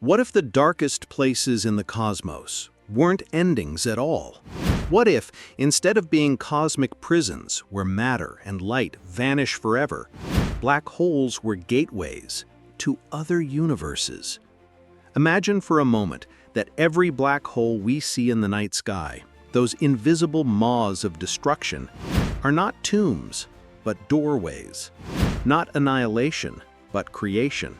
What if the darkest places in the cosmos weren't endings at all? What if, instead of being cosmic prisons where matter and light vanish forever, black holes were gateways to other universes? Imagine for a moment that every black hole we see in the night sky, those invisible maws of destruction, are not tombs, but doorways. Not annihilation, but creation.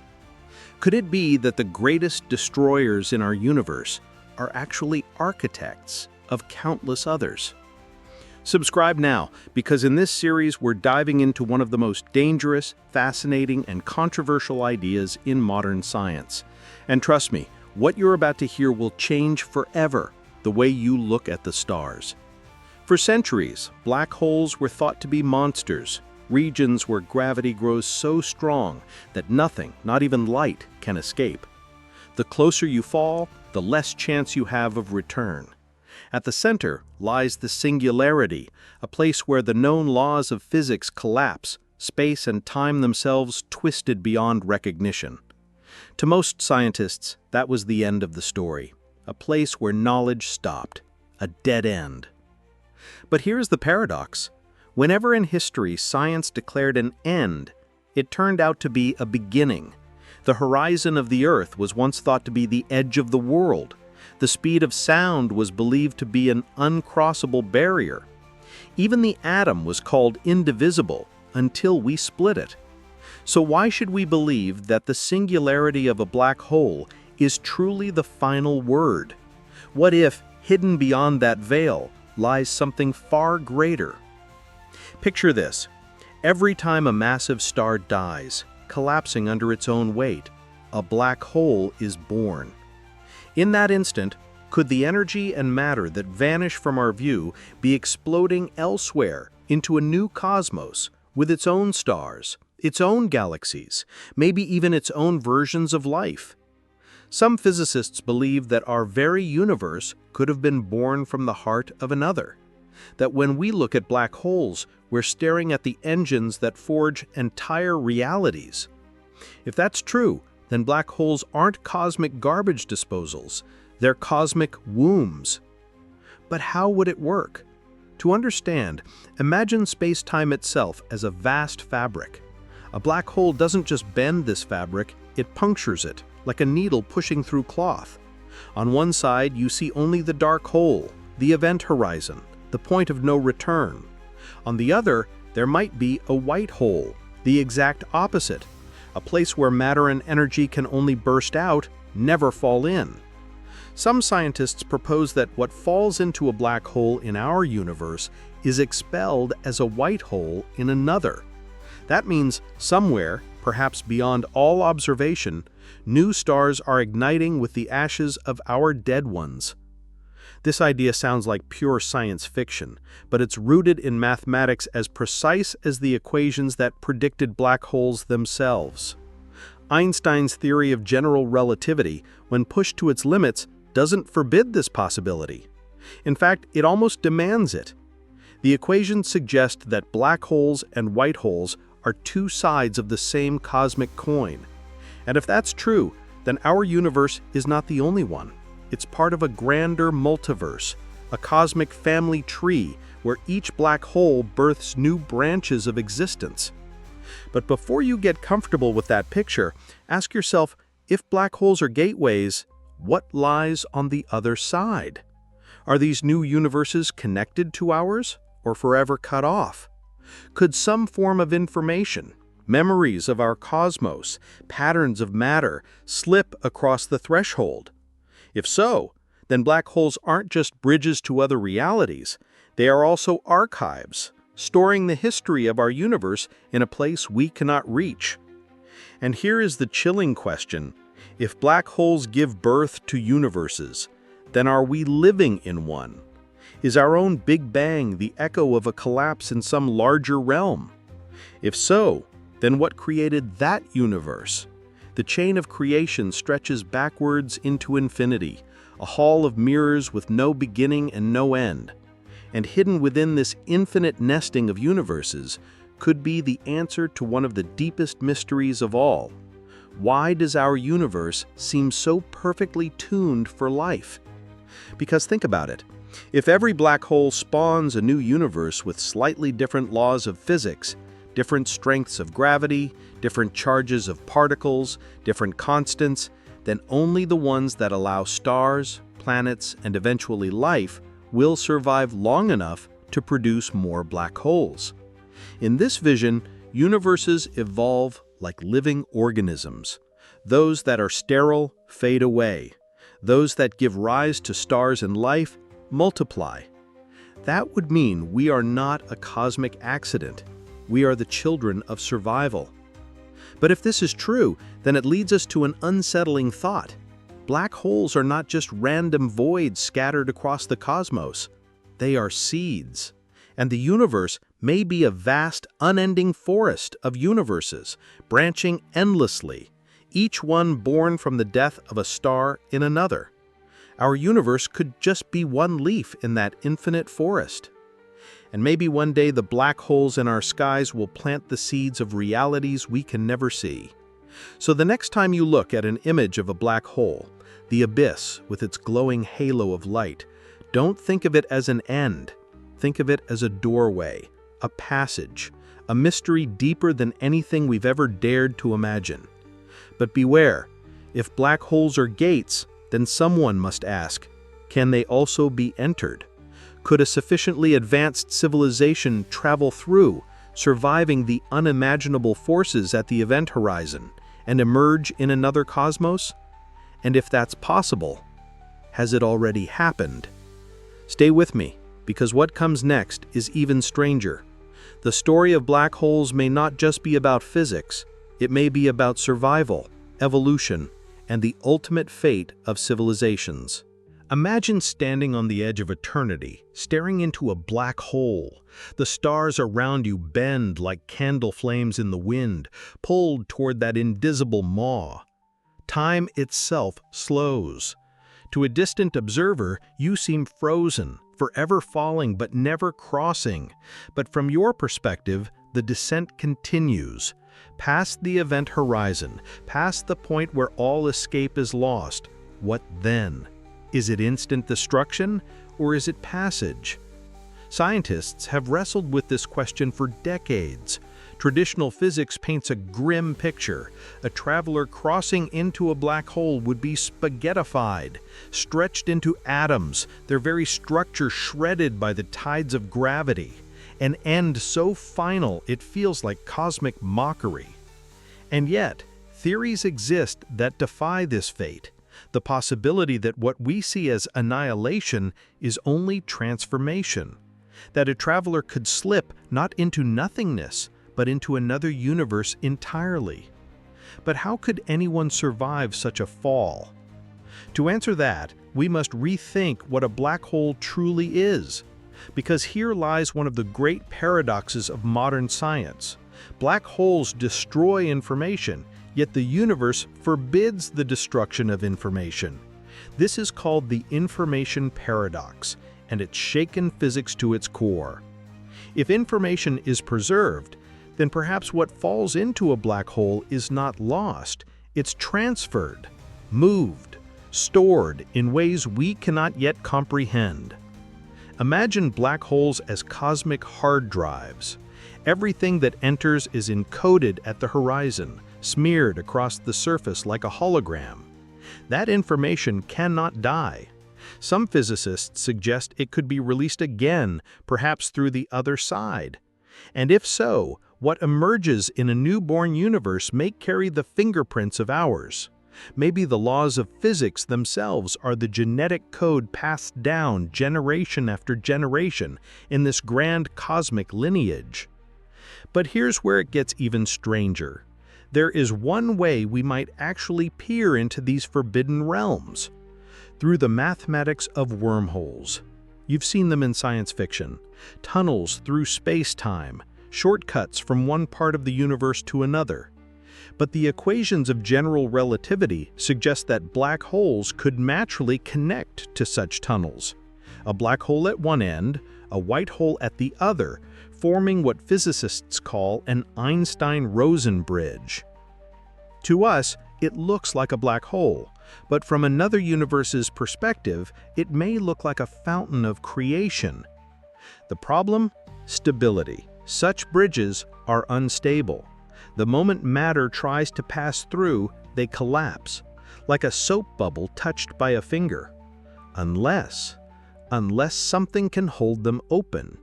Could it be that the greatest destroyers in our universe are actually architects of countless others? Subscribe now, because in this series we're diving into one of the most dangerous, fascinating, and controversial ideas in modern science. And trust me, what you're about to hear will change forever the way you look at the stars. For centuries, black holes were thought to be monsters, regions where gravity grows so strong that nothing, not even light, can escape. The closer you fall, the less chance you have of return. At the center lies the singularity, a place where the known laws of physics collapse, space and time themselves twisted beyond recognition. To most scientists, that was the end of the story, a place where knowledge stopped, a dead end. But here's the paradox. Whenever in history science declared an end, it turned out to be a beginning. The horizon of the Earth was once thought to be the edge of the world. The speed of sound was believed to be an uncrossable barrier. Even the atom was called indivisible until we split it. So why should we believe that the singularity of a black hole is truly the final word? What if, hidden beyond that veil, lies something far greater? Picture this. Every time a massive star dies, collapsing under its own weight, a black hole is born. In that instant, could the energy and matter that vanish from our view be exploding elsewhere into a new cosmos with its own stars, its own galaxies, maybe even its own versions of life? Some physicists believe that our very universe could have been born from the heart of another. That when we look at black holes, we're staring at the engines that forge entire realities. If that's true, then black holes aren't cosmic garbage disposals, they're cosmic wombs. But how would it work? To understand, imagine space-time itself as a vast fabric. A black hole doesn't just bend this fabric, it punctures it, like a needle pushing through cloth. On one side, you see only the dark hole, the event horizon, the point of no return. On the other, there might be a white hole, the exact opposite, a place where matter and energy can only burst out, never fall in. Some scientists propose that what falls into a black hole in our universe is expelled as a white hole in another. That means somewhere, perhaps beyond all observation, new stars are igniting with the ashes of our dead ones. This idea sounds like pure science fiction, but it's rooted in mathematics as precise as the equations that predicted black holes themselves. Einstein's theory of general relativity, when pushed to its limits, doesn't forbid this possibility. In fact, it almost demands it. The equations suggest that black holes and white holes are two sides of the same cosmic coin. And if that's true, then our universe is not the only one. It's part of a grander multiverse, a cosmic family tree where each black hole births new branches of existence. But before you get comfortable with that picture, ask yourself, if black holes are gateways, what lies on the other side? Are these new universes connected to ours, or forever cut off? Could some form of information, memories of our cosmos, patterns of matter, slip across the threshold? If so, then black holes aren't just bridges to other realities, they are also archives, storing the history of our universe in a place we cannot reach. And here is the chilling question. If black holes give birth to universes, then are we living in one? Is our own Big Bang the echo of a collapse in some larger realm? If so, then what created that universe? The chain of creation stretches backwards into infinity, a hall of mirrors with no beginning and no end. And hidden within this infinite nesting of universes could be the answer to one of the deepest mysteries of all. Why does our universe seem so perfectly tuned for life? Because think about it. If every black hole spawns a new universe with slightly different laws of physics, different strengths of gravity, different charges of particles, different constants, then only the ones that allow stars, planets, and eventually life will survive long enough to produce more black holes. In this vision, universes evolve like living organisms. Those that are sterile fade away. Those that give rise to stars and life multiply. That would mean we are not a cosmic accident. We are the children of survival. But if this is true, then it leads us to an unsettling thought. Black holes are not just random voids scattered across the cosmos. They are seeds. And the universe may be a vast, unending forest of universes, branching endlessly, each one born from the death of a star in another. Our universe could just be one leaf in that infinite forest. And maybe one day the black holes in our skies will plant the seeds of realities we can never see. So the next time you look at an image of a black hole, the abyss with its glowing halo of light, don't think of it as an end. Think of it as a doorway, a passage, a mystery deeper than anything we've ever dared to imagine. But beware, if black holes are gates, then someone must ask, can they also be entered? Could a sufficiently advanced civilization travel through, surviving the unimaginable forces at the event horizon, and emerge in another cosmos? And if that's possible, has it already happened? Stay with me, because what comes next is even stranger. The story of black holes may not just be about physics, it may be about survival, evolution, and the ultimate fate of civilizations. Imagine standing on the edge of eternity, staring into a black hole. The stars around you bend like candle flames in the wind, pulled toward that invisible maw. Time itself slows. To a distant observer, you seem frozen, forever falling but never crossing. But from your perspective, the descent continues. Past the event horizon, past the point where all escape is lost. What then? Is it instant destruction, or is it passage? Scientists have wrestled with this question for decades. Traditional physics paints a grim picture. A traveler crossing into a black hole would be spaghettified, stretched into atoms, their very structure shredded by the tides of gravity. An end so final it feels like cosmic mockery. And yet, theories exist that defy this fate. The possibility that what we see as annihilation is only transformation. That a traveler could slip not into nothingness, but into another universe entirely. But how could anyone survive such a fall? To answer that, we must rethink what a black hole truly is. Because here lies one of the great paradoxes of modern science. Black holes destroy information, yet the universe forbids the destruction of information. This is called the information paradox, and it's shaken physics to its core. If information is preserved, then perhaps what falls into a black hole is not lost, it's transferred, moved, stored in ways we cannot yet comprehend. Imagine black holes as cosmic hard drives. Everything that enters is encoded at the horizon, smeared across the surface like a hologram. That information cannot die. Some physicists suggest it could be released again, perhaps through the other side. And if so, what emerges in a newborn universe may carry the fingerprints of ours. Maybe the laws of physics themselves are the genetic code passed down generation after generation in this grand cosmic lineage. But here's where it gets even stranger. There is one way we might actually peer into these forbidden realms. Through the mathematics of wormholes. You've seen them in science fiction. Tunnels through space-time, shortcuts from one part of the universe to another. But the equations of general relativity suggest that black holes could naturally connect to such tunnels. A black hole at one end, a white hole at the other, forming what physicists call an Einstein-Rosen bridge. To us, it looks like a black hole, but from another universe's perspective, it may look like a fountain of creation. The problem? Stability. Such bridges are unstable. The moment matter tries to pass through, they collapse, like a soap bubble touched by a finger. Unless something can hold them open.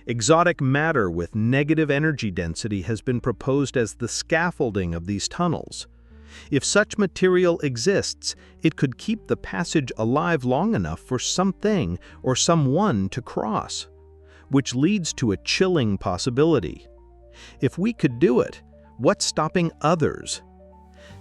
Exotic matter with negative energy density has been proposed as the scaffolding of these tunnels. If such material exists, it could keep the passage alive long enough for something or someone to cross, which leads to a chilling possibility. If we could do it, what's stopping others?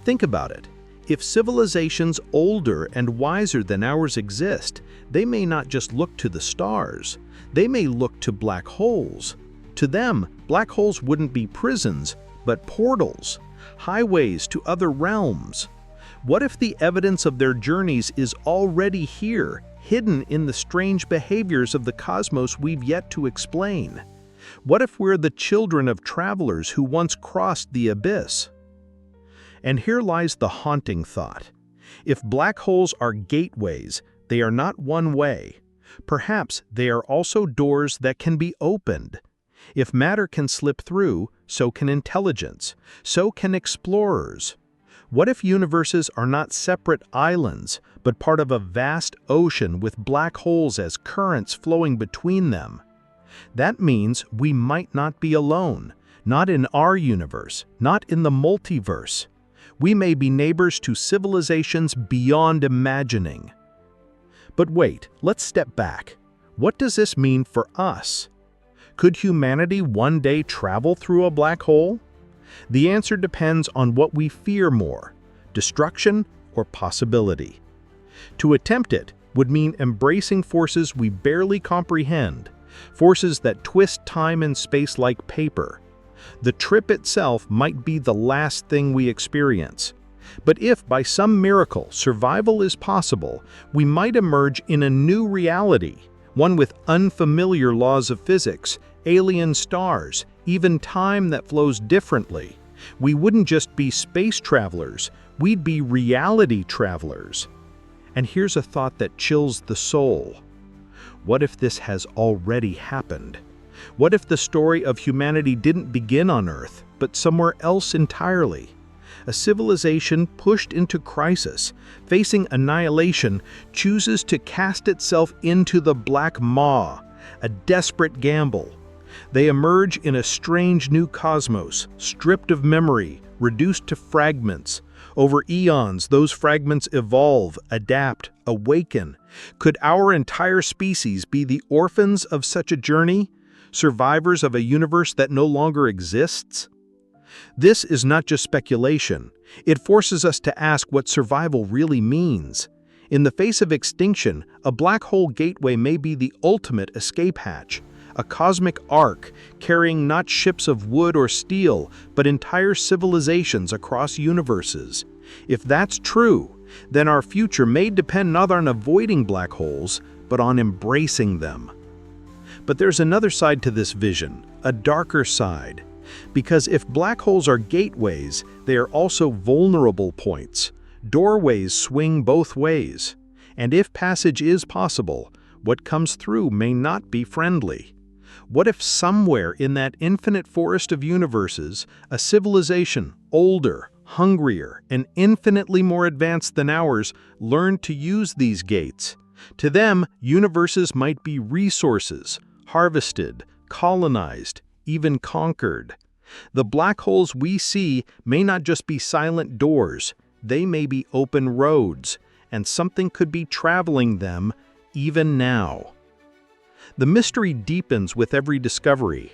Think about it. If civilizations older and wiser than ours exist, they may not just look to the stars. They may look to black holes. To them, black holes wouldn't be prisons, but portals, highways to other realms. What if the evidence of their journeys is already here, hidden in the strange behaviors of the cosmos we've yet to explain? What if we're the children of travelers who once crossed the abyss? And here lies the haunting thought. If black holes are gateways, they are not one way. Perhaps they are also doors that can be opened. If matter can slip through, so can intelligence, so can explorers. What if universes are not separate islands, but part of a vast ocean with black holes as currents flowing between them? That means we might not be alone, not in our universe, not in the multiverse. We may be neighbors to civilizations beyond imagining. But wait, let's step back. What does this mean for us? Could humanity one day travel through a black hole? The answer depends on what we fear more, destruction or possibility. To attempt it would mean embracing forces we barely comprehend, forces that twist time and space like paper. The trip itself might be the last thing we experience. But if by some miracle survival is possible, we might emerge in a new reality, one with unfamiliar laws of physics, alien stars, even time that flows differently. We wouldn't just be space travelers, we'd be reality travelers. And here's a thought that chills the soul. What if this has already happened? What if the story of humanity didn't begin on Earth, but somewhere else entirely? A civilization pushed into crisis, facing annihilation, chooses to cast itself into the black maw, a desperate gamble. They emerge in a strange new cosmos, stripped of memory, reduced to fragments. Over eons, those fragments evolve, adapt, awaken. Could our entire species be the orphans of such a journey? Survivors of a universe that no longer exists? This is not just speculation. It forces us to ask what survival really means. In the face of extinction, a black hole gateway may be the ultimate escape hatch, a cosmic ark carrying not ships of wood or steel, but entire civilizations across universes. If that's true, then our future may depend not on avoiding black holes, but on embracing them. But there's another side to this vision, a darker side. Because if black holes are gateways, they are also vulnerable points. Doorways swing both ways. And if passage is possible, what comes through may not be friendly. What if somewhere in that infinite forest of universes, a civilization older, hungrier, and infinitely more advanced than ours learned to use these gates? To them, universes might be resources, harvested, colonized, even conquered. The black holes we see may not just be silent doors, they may be open roads, and something could be traveling them even now. The mystery deepens with every discovery.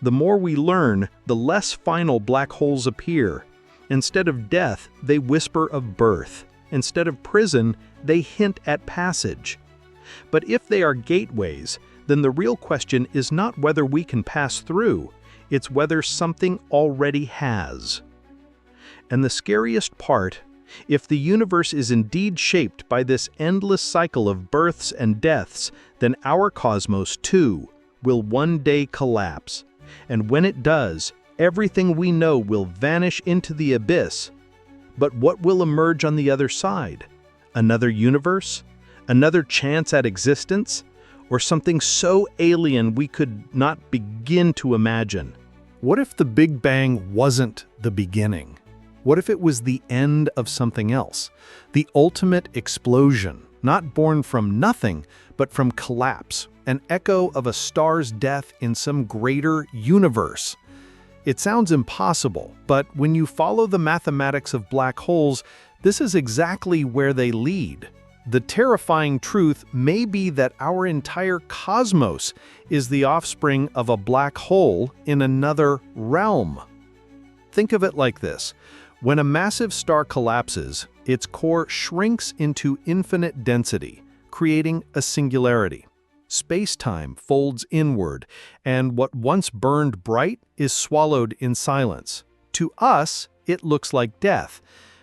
The more we learn, the less final black holes appear. Instead of death, they whisper of birth. Instead of prison, they hint at passage. But if they are gateways, then the real question is not whether we can pass through, it's whether something already has. And the scariest part, if the universe is indeed shaped by this endless cycle of births and deaths, then our cosmos, too, will one day collapse. And when it does, everything we know will vanish into the abyss. But what will emerge on the other side? Another universe? Another chance at existence? Or something so alien we could not begin to imagine? What if the Big Bang wasn't the beginning? What if it was the end of something else? The ultimate explosion, not born from nothing, but from collapse, an echo of a star's death in some greater universe. It sounds impossible, but when you follow the mathematics of black holes, this is exactly where they lead. The terrifying truth may be that our entire cosmos is the offspring of a black hole in another realm. Think of it like this. When a massive star collapses, its core shrinks into infinite density, creating a singularity. Space-time folds inward, and what once burned bright is swallowed in silence. To us, it looks like death.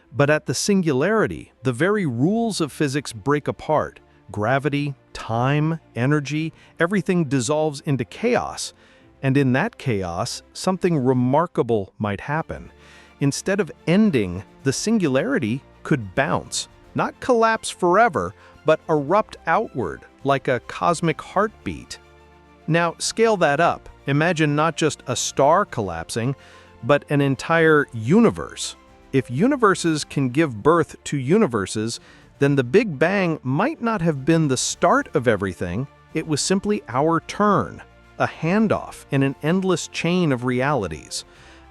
But at the singularity, the very rules of physics break apart. Gravity, time, energy, everything dissolves into chaos. And in that chaos, something remarkable might happen. Instead of ending, the singularity could bounce, not collapse forever, but erupt outward like a cosmic heartbeat. Now, scale that up. Imagine not just a star collapsing, but an entire universe. If universes can give birth to universes, then the Big Bang might not have been the start of everything. It was simply our turn, a handoff in an endless chain of realities.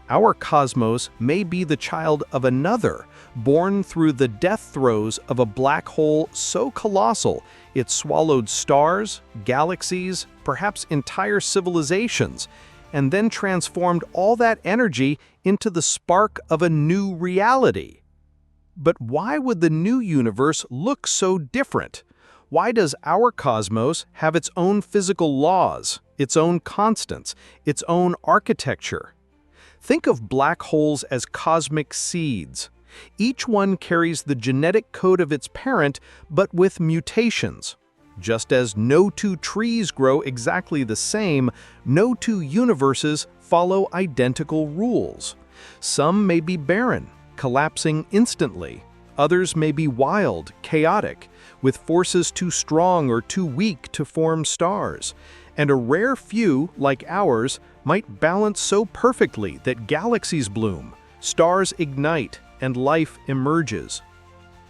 Our cosmos may be the child of another, born through the death throes of a black hole so colossal it swallowed stars, galaxies, perhaps entire civilizations, and then transformed all that energy into the spark of a new reality. But why would the new universe look so different? Why does our cosmos have its own physical laws, its own constants, its own architecture? Think of black holes as cosmic seeds. Each one carries the genetic code of its parent, but with mutations. Just as no two trees grow exactly the same, no two universes follow identical rules. Some may be barren, collapsing instantly. Others may be wild, chaotic, with forces too strong or too weak to form stars. And a rare few, like ours, might balance so perfectly that galaxies bloom, stars ignite, and life emerges.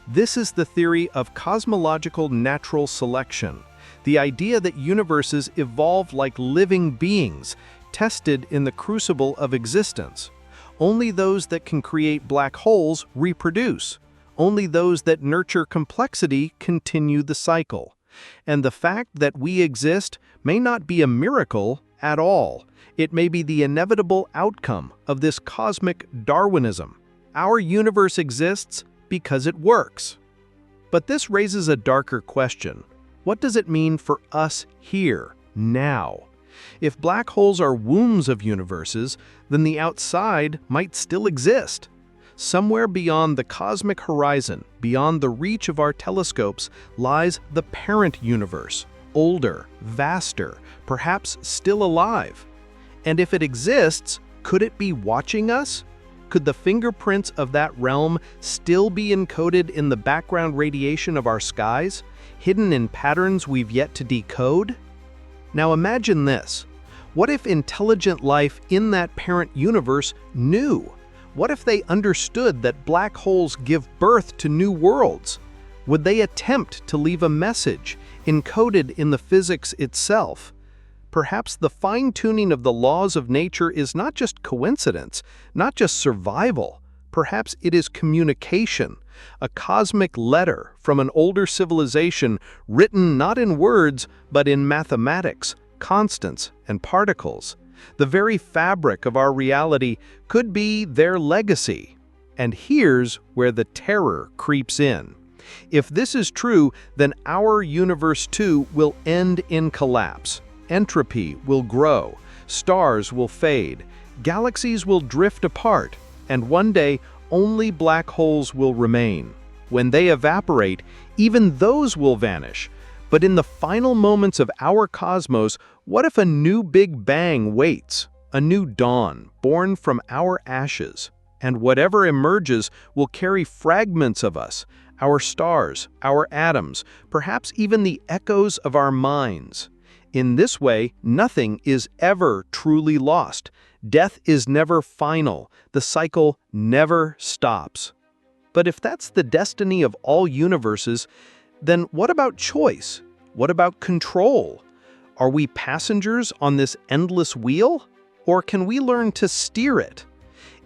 This is the theory of cosmological natural selection, the idea that universes evolve like living beings, tested in the crucible of existence. Only those that can create black holes reproduce. Only those that nurture complexity continue the cycle. And the fact that we exist may not be a miracle at all. It may be the inevitable outcome of this cosmic Darwinism. Our universe exists because it works. But this raises a darker question. What does it mean for us here, now? If black holes are wombs of universes, then the outside might still exist. Somewhere beyond the cosmic horizon, beyond the reach of our telescopes, lies the parent universe, older, vaster, perhaps still alive. And if it exists, could it be watching us? Could the fingerprints of that realm still be encoded in the background radiation of our skies, hidden in patterns we've yet to decode? Now imagine this. What if intelligent life in that parent universe knew? What if they understood that black holes give birth to new worlds? Would they attempt to leave a message, encoded in the physics itself? Perhaps the fine-tuning of the laws of nature is not just coincidence, not just survival. Perhaps it is communication, a cosmic letter from an older civilization written not in words, but in mathematics, constants, and particles. The very fabric of our reality could be their legacy. And here's where the terror creeps in. If this is true, then our universe too will end in collapse. Entropy will grow, stars will fade, galaxies will drift apart, and one day only black holes will remain. When they evaporate, even those will vanish. But in the final moments of our cosmos, what if a new Big Bang waits? A new dawn, born from our ashes? And whatever emerges will carry fragments of us, our stars, our atoms, perhaps even the echoes of our minds. In this way, nothing is ever truly lost. Death is never final. The cycle never stops. But if that's the destiny of all universes, then what about choice? What about control? Are we passengers on this endless wheel? Or can we learn to steer it?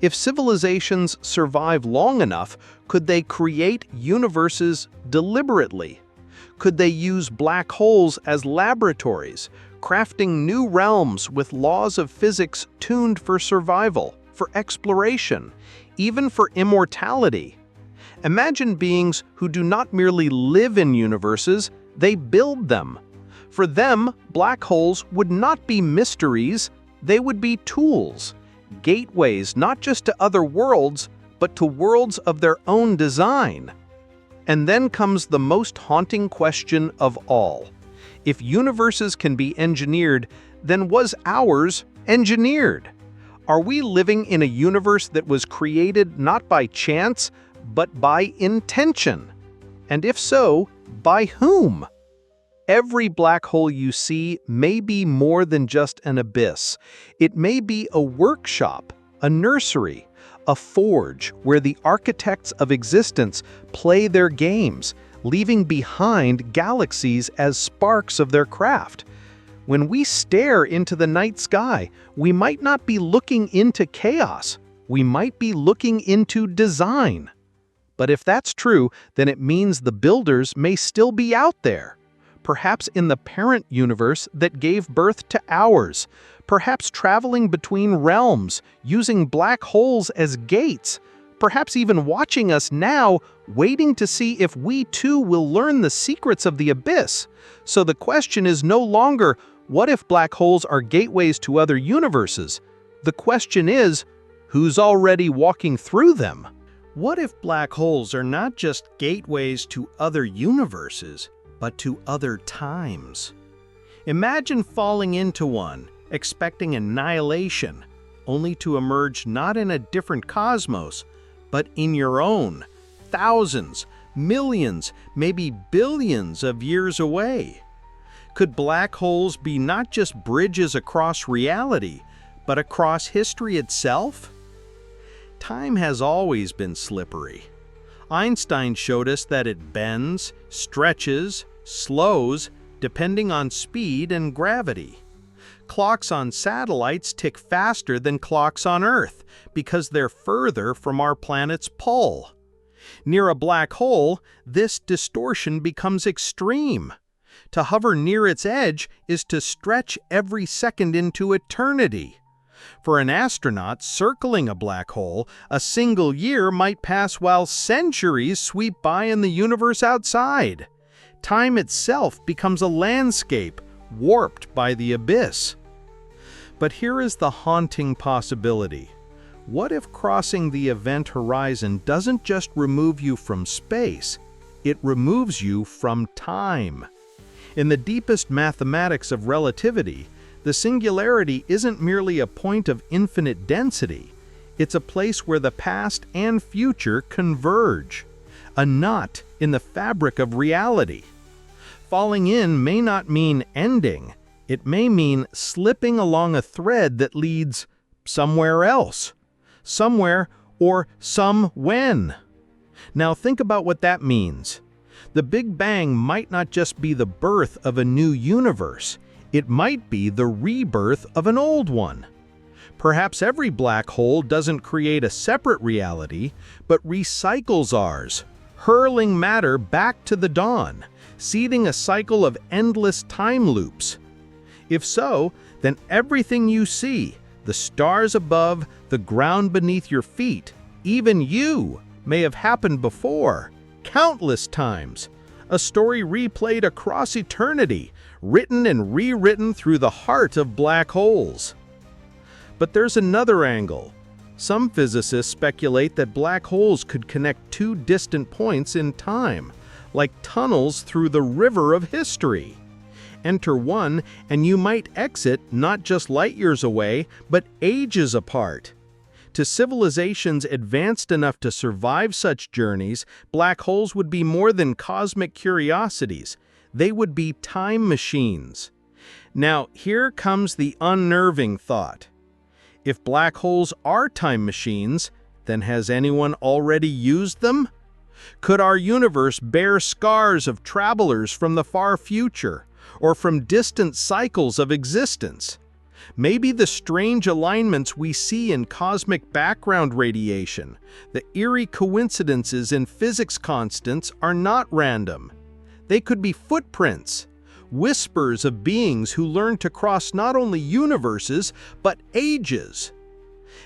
If civilizations survive long enough, could they create universes deliberately? Could they use black holes as laboratories, crafting new realms with laws of physics tuned for survival, for exploration, even for immortality? Imagine beings who do not merely live in universes, they build them. For them, black holes would not be mysteries, they would be tools, gateways not just to other worlds, but to worlds of their own design. And then comes the most haunting question of all. If universes can be engineered, then was ours engineered? Are we living in a universe that was created not by chance, but by intention? And if so, by whom? Every black hole you see may be more than just an abyss. It may be a workshop, a nursery, a forge where the architects of existence play their games, leaving behind galaxies as sparks of their craft. When we stare into the night sky, we might not be looking into chaos. We might be looking into design. But if that's true, then it means the builders may still be out there. Perhaps in the parent universe that gave birth to ours. Perhaps traveling between realms, using black holes as gates. Perhaps even watching us now, waiting to see if we too will learn the secrets of the abyss. So the question is no longer, what if black holes are gateways to other universes? The question is, who's already walking through them? What if black holes are not just gateways to other universes, but to other times? Imagine falling into one, expecting annihilation, only to emerge not in a different cosmos, but in your own, thousands, millions, maybe billions of years away. Could black holes be not just bridges across reality, but across history itself? Time has always been slippery. Einstein showed us that it bends, stretches, slows, depending on speed and gravity. Clocks on satellites tick faster than clocks on Earth because they're further from our planet's pole. Near a black hole, this distortion becomes extreme. To hover near its edge is to stretch every second into eternity. For an astronaut circling a black hole, a single year might pass while centuries sweep by in the universe outside. Time itself becomes a landscape, warped by the abyss. But here is the haunting possibility. What if crossing the event horizon doesn't just remove you from space, it removes you from time? In the deepest mathematics of relativity, the singularity isn't merely a point of infinite density, it's a place where the past and future converge, a knot in the fabric of reality. Falling in may not mean ending, it may mean slipping along a thread that leads somewhere else, somewhere or some when. Now think about what that means. The Big Bang might not just be the birth of a new universe, it might be the rebirth of an old one. Perhaps every black hole doesn't create a separate reality, but recycles ours, hurling matter back to the dawn, seeding a cycle of endless time loops. If so, then everything you see, the stars above, the ground beneath your feet, even you, may have happened before, countless times. A story replayed across eternity, written and rewritten through the heart of black holes. But there's another angle. Some physicists speculate that black holes could connect two distant points in time, like tunnels through the river of history. Enter one, and you might exit not just light years away, but ages apart. To civilizations advanced enough to survive such journeys, black holes would be more than cosmic curiosities. They would be time machines. Now, here comes the unnerving thought. If black holes are time machines, then has anyone already used them? Could our universe bear scars of travelers from the far future, or from distant cycles of existence? Maybe the strange alignments we see in cosmic background radiation, the eerie coincidences in physics constants, are not random. They could be footprints, whispers of beings who learn to cross not only universes, but ages.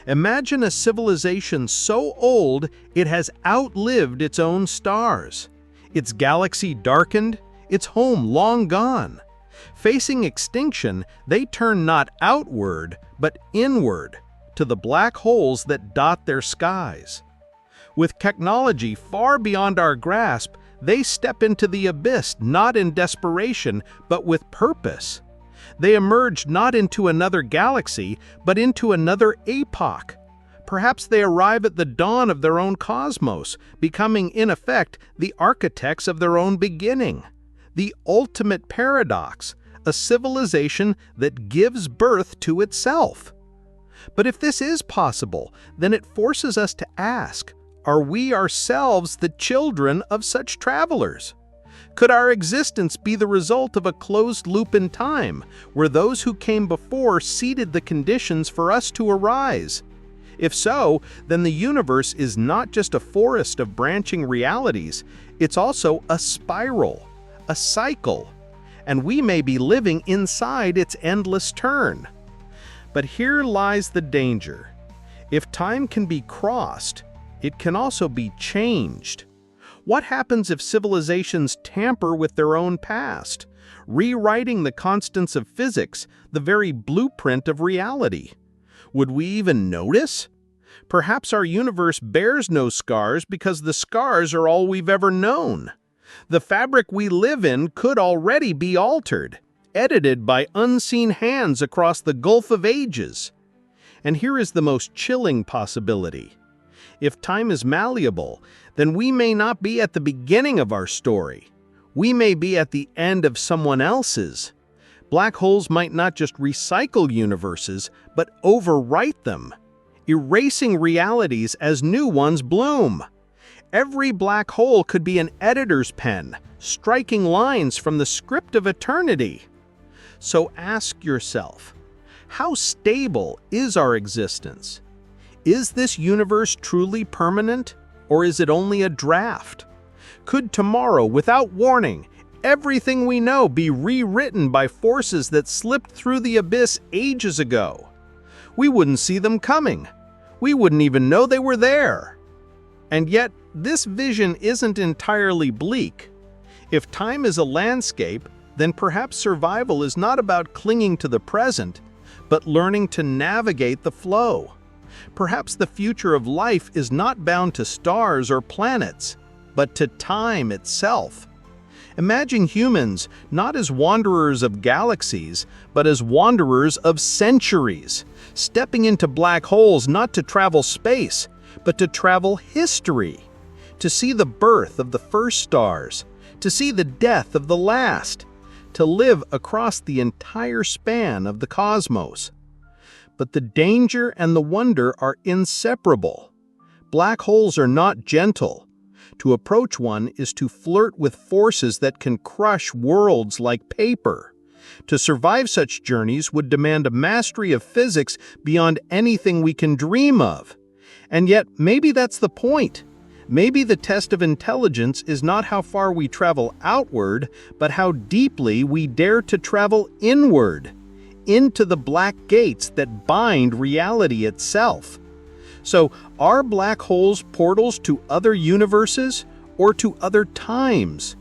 Imagine a civilization so old it has outlived its own stars. Its galaxy darkened, its home long gone. Facing extinction, they turn not outward, but inward, to the black holes that dot their skies. With technology far beyond our grasp, they step into the abyss not in desperation, but with purpose. They emerge not into another galaxy, but into another epoch. Perhaps they arrive at the dawn of their own cosmos, becoming in effect the architects of their own beginning. The ultimate paradox, a civilization that gives birth to itself. But if this is possible, then it forces us to ask, are we ourselves the children of such travelers? Could our existence be the result of a closed loop in time, where those who came before seeded the conditions for us to arise? If so, then the universe is not just a forest of branching realities, it's also a spiral, a cycle, and we may be living inside its endless turn. But here lies the danger. If time can be crossed, it can also be changed. What happens if civilizations tamper with their own past, rewriting the constants of physics, the very blueprint of reality? Would we even notice? Perhaps our universe bears no scars because the scars are all we've ever known. The fabric we live in could already be altered, edited by unseen hands across the gulf of ages. And here is the most chilling possibility. If time is malleable, then we may not be at the beginning of our story. We may be at the end of someone else's. Black holes might not just recycle universes, but overwrite them, erasing realities as new ones bloom. Every black hole could be an editor's pen, striking lines from the script of eternity. So ask yourself, how stable is our existence? Is this universe truly permanent, or is it only a draft? Could tomorrow, without warning, everything we know be rewritten by forces that slipped through the abyss ages ago? We wouldn't see them coming. We wouldn't even know they were there. And yet, this vision isn't entirely bleak. If time is a landscape, then perhaps survival is not about clinging to the present, but learning to navigate the flow. Perhaps the future of life is not bound to stars or planets, but to time itself. Imagine humans not as wanderers of galaxies, but as wanderers of centuries, stepping into black holes not to travel space, but to travel history, to see the birth of the first stars, to see the death of the last, to live across the entire span of the cosmos. But the danger and the wonder are inseparable. Black holes are not gentle. To approach one is to flirt with forces that can crush worlds like paper. To survive such journeys would demand a mastery of physics beyond anything we can dream of. And yet, maybe that's the point. Maybe the test of intelligence is not how far we travel outward, but how deeply we dare to travel inward, into the black gates that bind reality itself. So, are black holes portals to other universes or to other times?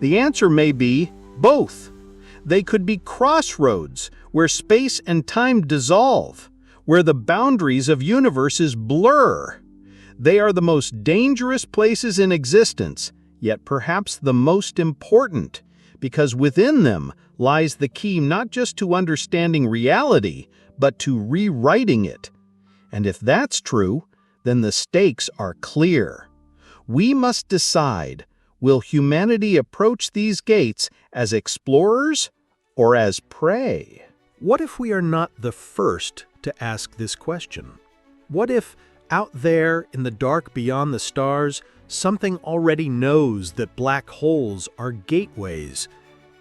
The answer may be both. They could be crossroads where space and time dissolve, where the boundaries of universes blur. They are the most dangerous places in existence, yet perhaps the most important, because within them lies the key not just to understanding reality, but to rewriting it. And if that's true, then the stakes are clear. We must decide, will humanity approach these gates as explorers or as prey? What if we are not the first to ask this question? What if, out there in the dark beyond the stars, something already knows that black holes are gateways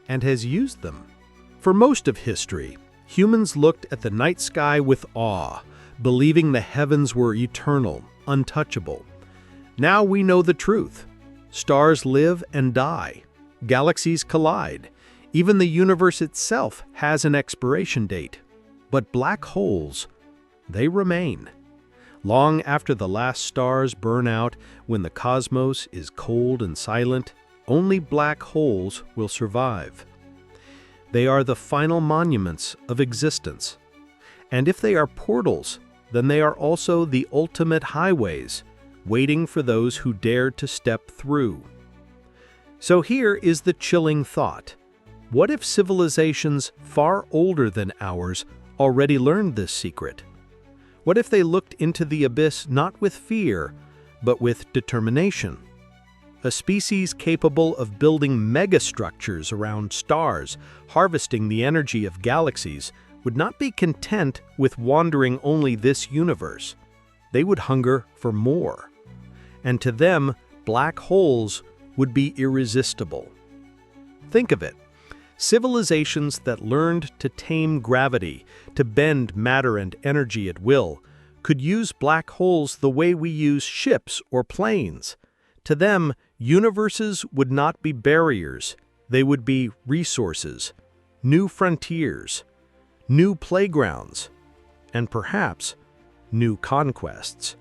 and has used them? For most of history, humans looked at the night sky with awe, believing the heavens were eternal, untouchable. Now we know the truth. Stars live and die. Galaxies collide. Even the universe itself has an expiration date. But black holes, they remain. Long after the last stars burn out, when the cosmos is cold and silent, only black holes will survive. They are the final monuments of existence. And if they are portals, then they are also the ultimate highways, waiting for those who dare to step through. So here is the chilling thought. What if civilizations far older than ours already learned this secret? What if they looked into the abyss not with fear, but with determination? A species capable of building megastructures around stars, harvesting the energy of galaxies, would not be content with wandering only this universe. They would hunger for more. And to them, black holes would be irresistible. Think of it. Civilizations that learned to tame gravity, to bend matter and energy at will, could use black holes the way we use ships or planes. To them, universes would not be barriers. They would be resources, new frontiers, new playgrounds, and perhaps new conquests.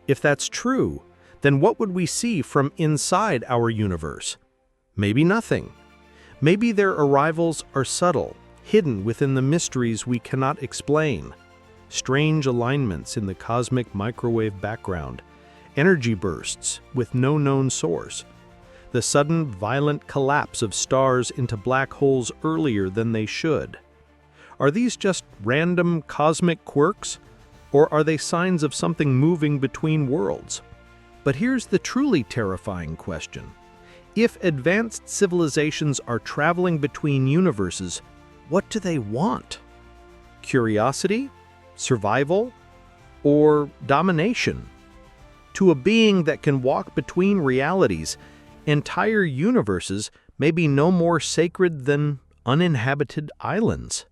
If that's true, then what would we see from inside our universe? Maybe nothing. Maybe their arrivals are subtle, hidden within the mysteries we cannot explain. Strange alignments in the cosmic microwave background, energy bursts with no known source, the sudden violent collapse of stars into black holes earlier than they should. Are these just random cosmic quirks, or are they signs of something moving between worlds? But here's the truly terrifying question. If advanced civilizations are traveling between universes, what do they want? Curiosity? Survival? Or domination? To a being that can walk between realities, entire universes may be no more sacred than uninhabited islands.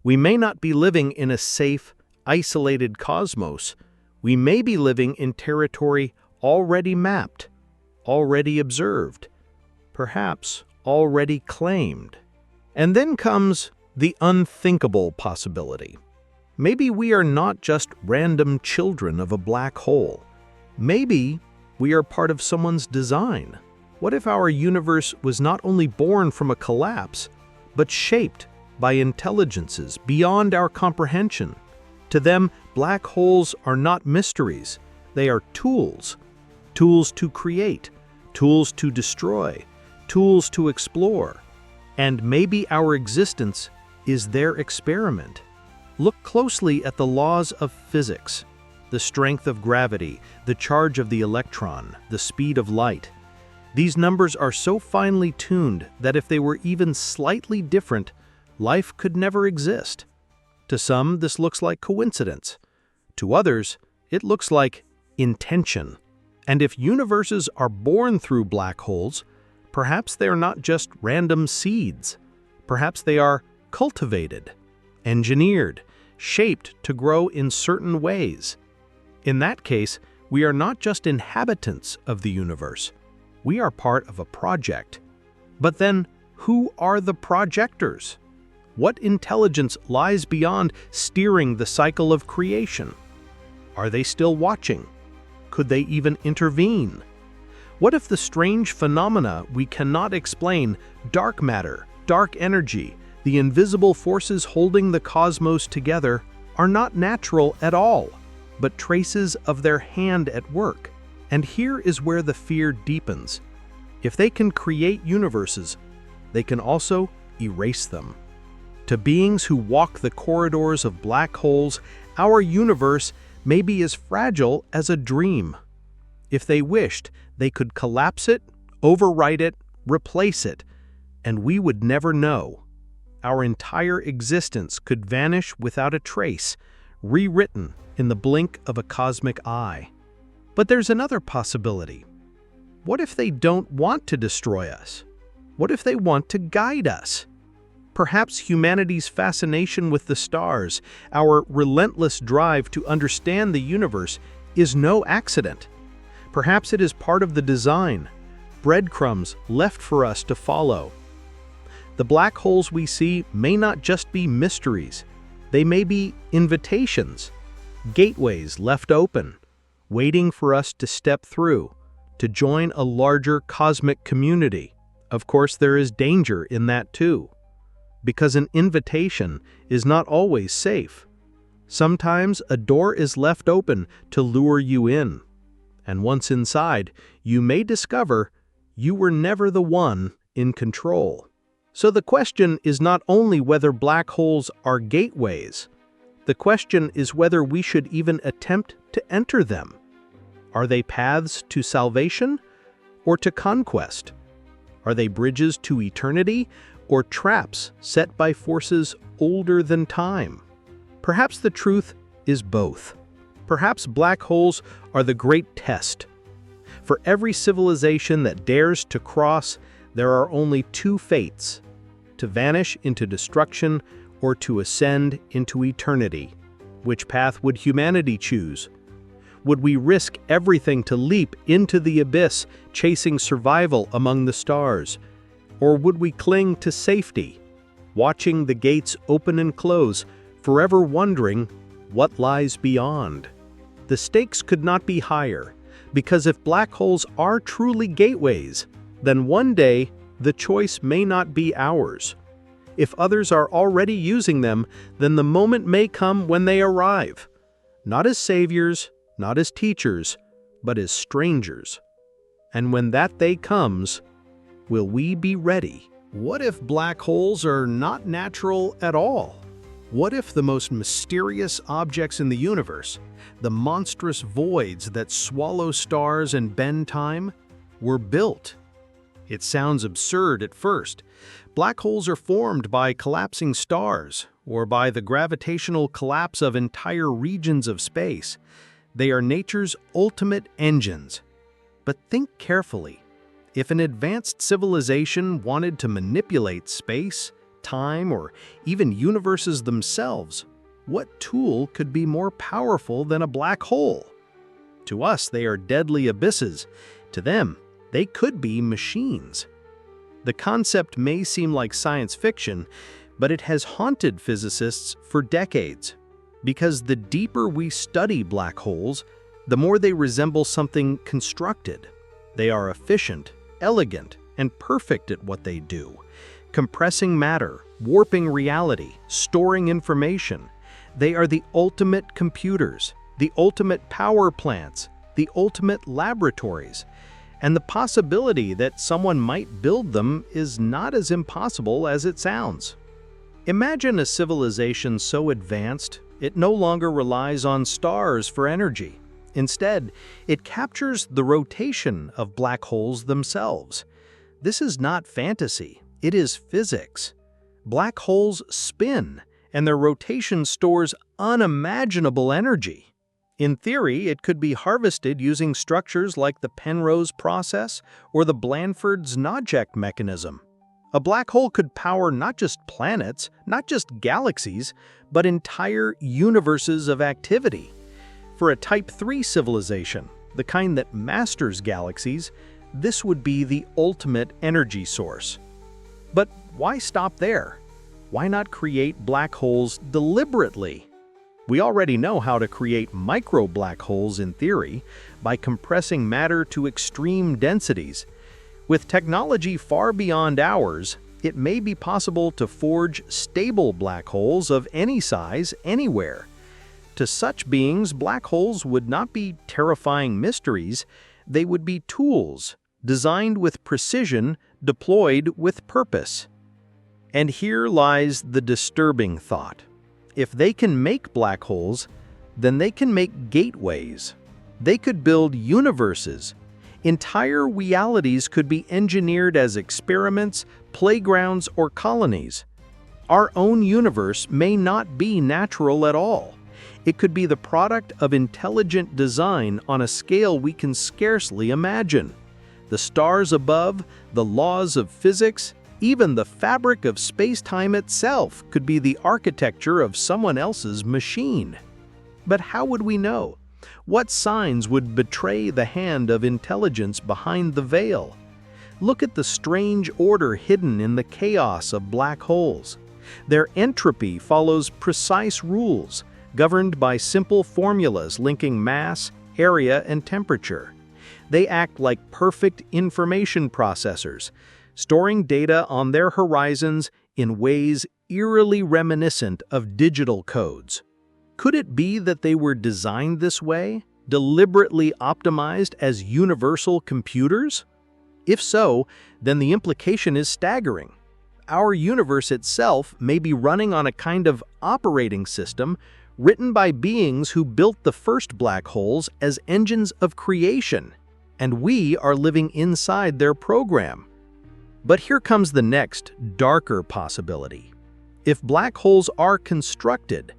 We may not be living in a safe, isolated cosmos. We may be living in territory already mapped, already observed, perhaps already claimed. And then comes the unthinkable possibility. Maybe we are not just random children of a black hole. Maybe we are part of someone's design. What if our universe was not only born from a collapse, but shaped by intelligences beyond our comprehension? To them, black holes are not mysteries. They are tools. Tools to create, tools to destroy, tools to explore. And maybe our existence is their experiment. Look closely at the laws of physics, the strength of gravity, the charge of the electron, the speed of light. These numbers are so finely tuned that if they were even slightly different, life could never exist. To some, this looks like coincidence. To others, it looks like intention. And if universes are born through black holes, perhaps they are not just random seeds. Perhaps they are cultivated, engineered, shaped to grow in certain ways. In that case, we are not just inhabitants of the universe. We are part of a project. But then, who are the projectors? What intelligence lies beyond steering the cycle of creation? Are they still watching? Could they even intervene? What if the strange phenomena we cannot explain, dark matter, dark energy, the invisible forces holding the cosmos together, are not natural at all, but traces of their hand at work? And here is where the fear deepens. If they can create universes, they can also erase them. To beings who walk the corridors of black holes, Our universe may be as fragile as a dream. If they wished, they could collapse it, overwrite it, replace it, and we would never know. Our entire existence could vanish without a trace, rewritten in the blink of a cosmic eye. But there's another possibility. What if they don't want to destroy us? What if they want to guide us? Perhaps humanity's fascination with the stars, our relentless drive to understand the universe, is no accident. Perhaps it is part of the design, breadcrumbs left for us to follow. The black holes we see may not just be mysteries. They may be invitations, gateways left open, waiting for us to step through, to join a larger cosmic community. Of course, there is danger in that too, because an invitation is not always safe. Sometimes a door is left open to lure you in, and once inside, you may discover you were never the one in control. So the question is not only whether black holes are gateways. The question is whether we should even attempt to enter them. Are they paths to salvation or to conquest? Are they bridges to eternity or traps set by forces older than time? Perhaps the truth is both. Perhaps black holes are the great test. For every civilization that dares to cross, there are only two fates: to vanish into destruction or to ascend into eternity. Which path would humanity choose? Would we risk everything to leap into the abyss, chasing survival among the stars? Or would we cling to safety, watching the gates open and close, forever wondering what lies beyond? The stakes could not be higher, because if black holes are truly gateways, then one day the choice may not be ours. If others are already using them, then the moment may come when they arrive, not as saviors, not as teachers, but as strangers. And when that day comes, will we be ready? What if black holes are not natural at all? What if the most mysterious objects in the universe, the monstrous voids that swallow stars and bend time, were built? It sounds absurd at first. Black holes are formed by collapsing stars or by the gravitational collapse of entire regions of space. They are nature's ultimate engines. But think carefully. If an advanced civilization wanted to manipulate space, time, or even universes themselves, what tool could be more powerful than a black hole? To us, they are deadly abysses. To them, they could be machines. The concept may seem like science fiction, but it has haunted physicists for decades. Because the deeper we study black holes, the more they resemble something constructed. They are efficient, elegant, and perfect at what they do. Compressing matter, warping reality, storing information. They are the ultimate computers, the ultimate power plants, the ultimate laboratories. And the possibility that someone might build them is not as impossible as it sounds. Imagine a civilization so advanced, it no longer relies on stars for energy. Instead, it captures the rotation of black holes themselves. This is not fantasy, it is physics. Black holes spin, and their rotation stores unimaginable energy. In theory, it could be harvested using structures like the Penrose process or the Blandford's-Knobjack mechanism. A black hole could power not just planets, not just galaxies, but entire universes of activity. For a Type 3 civilization, the kind that masters galaxies, this would be the ultimate energy source. But why stop there? Why not create black holes deliberately? We already know how to create micro black holes in theory by compressing matter to extreme densities. With technology far beyond ours, it may be possible to forge stable black holes of any size anywhere. To such beings, black holes would not be terrifying mysteries, they would be tools, designed with precision, deployed with purpose. And here lies the disturbing thought. If they can make black holes, then they can make gateways. They could build universes. Entire realities could be engineered as experiments, playgrounds, or colonies. Our own universe may not be natural at all. It could be the product of intelligent design on a scale we can scarcely imagine. The stars above, the laws of physics, even the fabric of space-time itself could be the architecture of someone else's machine. But how would we know? What signs would betray the hand of intelligence behind the veil? Look at the strange order hidden in the chaos of black holes. Their entropy follows precise rules, governed by simple formulas linking mass, area, and temperature. They act like perfect information processors, storing data on their horizons in ways eerily reminiscent of digital codes. Could it be that they were designed this way, deliberately optimized as universal computers? If so, then the implication is staggering. Our universe itself may be running on a kind of operating system written by beings who built the first black holes as engines of creation, and we are living inside their program. But here comes the next, darker possibility. If black holes are constructed,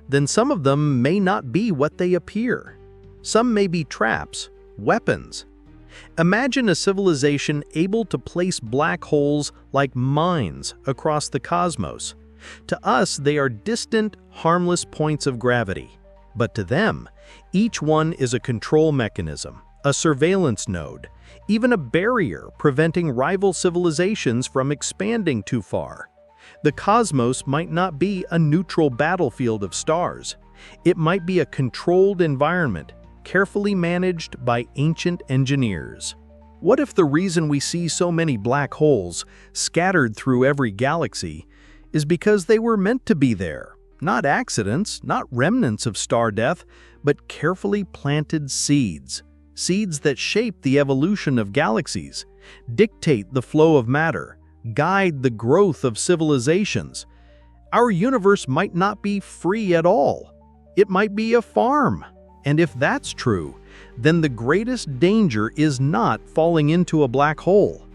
then some of them may not be what they appear. Some may be traps, weapons. Imagine a civilization able to place black holes like mines across the cosmos. To us, they are distant, harmless points of gravity. But to them, each one is a control mechanism, a surveillance node, even a barrier preventing rival civilizations from expanding too far. The cosmos might not be a neutral battlefield of stars. It might be a controlled environment, carefully managed by ancient engineers. What if the reason we see so many black holes scattered through every galaxy is because they were meant to be there? Not accidents, not remnants of star death, but carefully planted seeds. Seeds that shape the evolution of galaxies, dictate the flow of matter, guide the growth of civilizations. Our universe might not be free at all. It might be a farm. And if that's true, then the greatest danger is not falling into a black hole.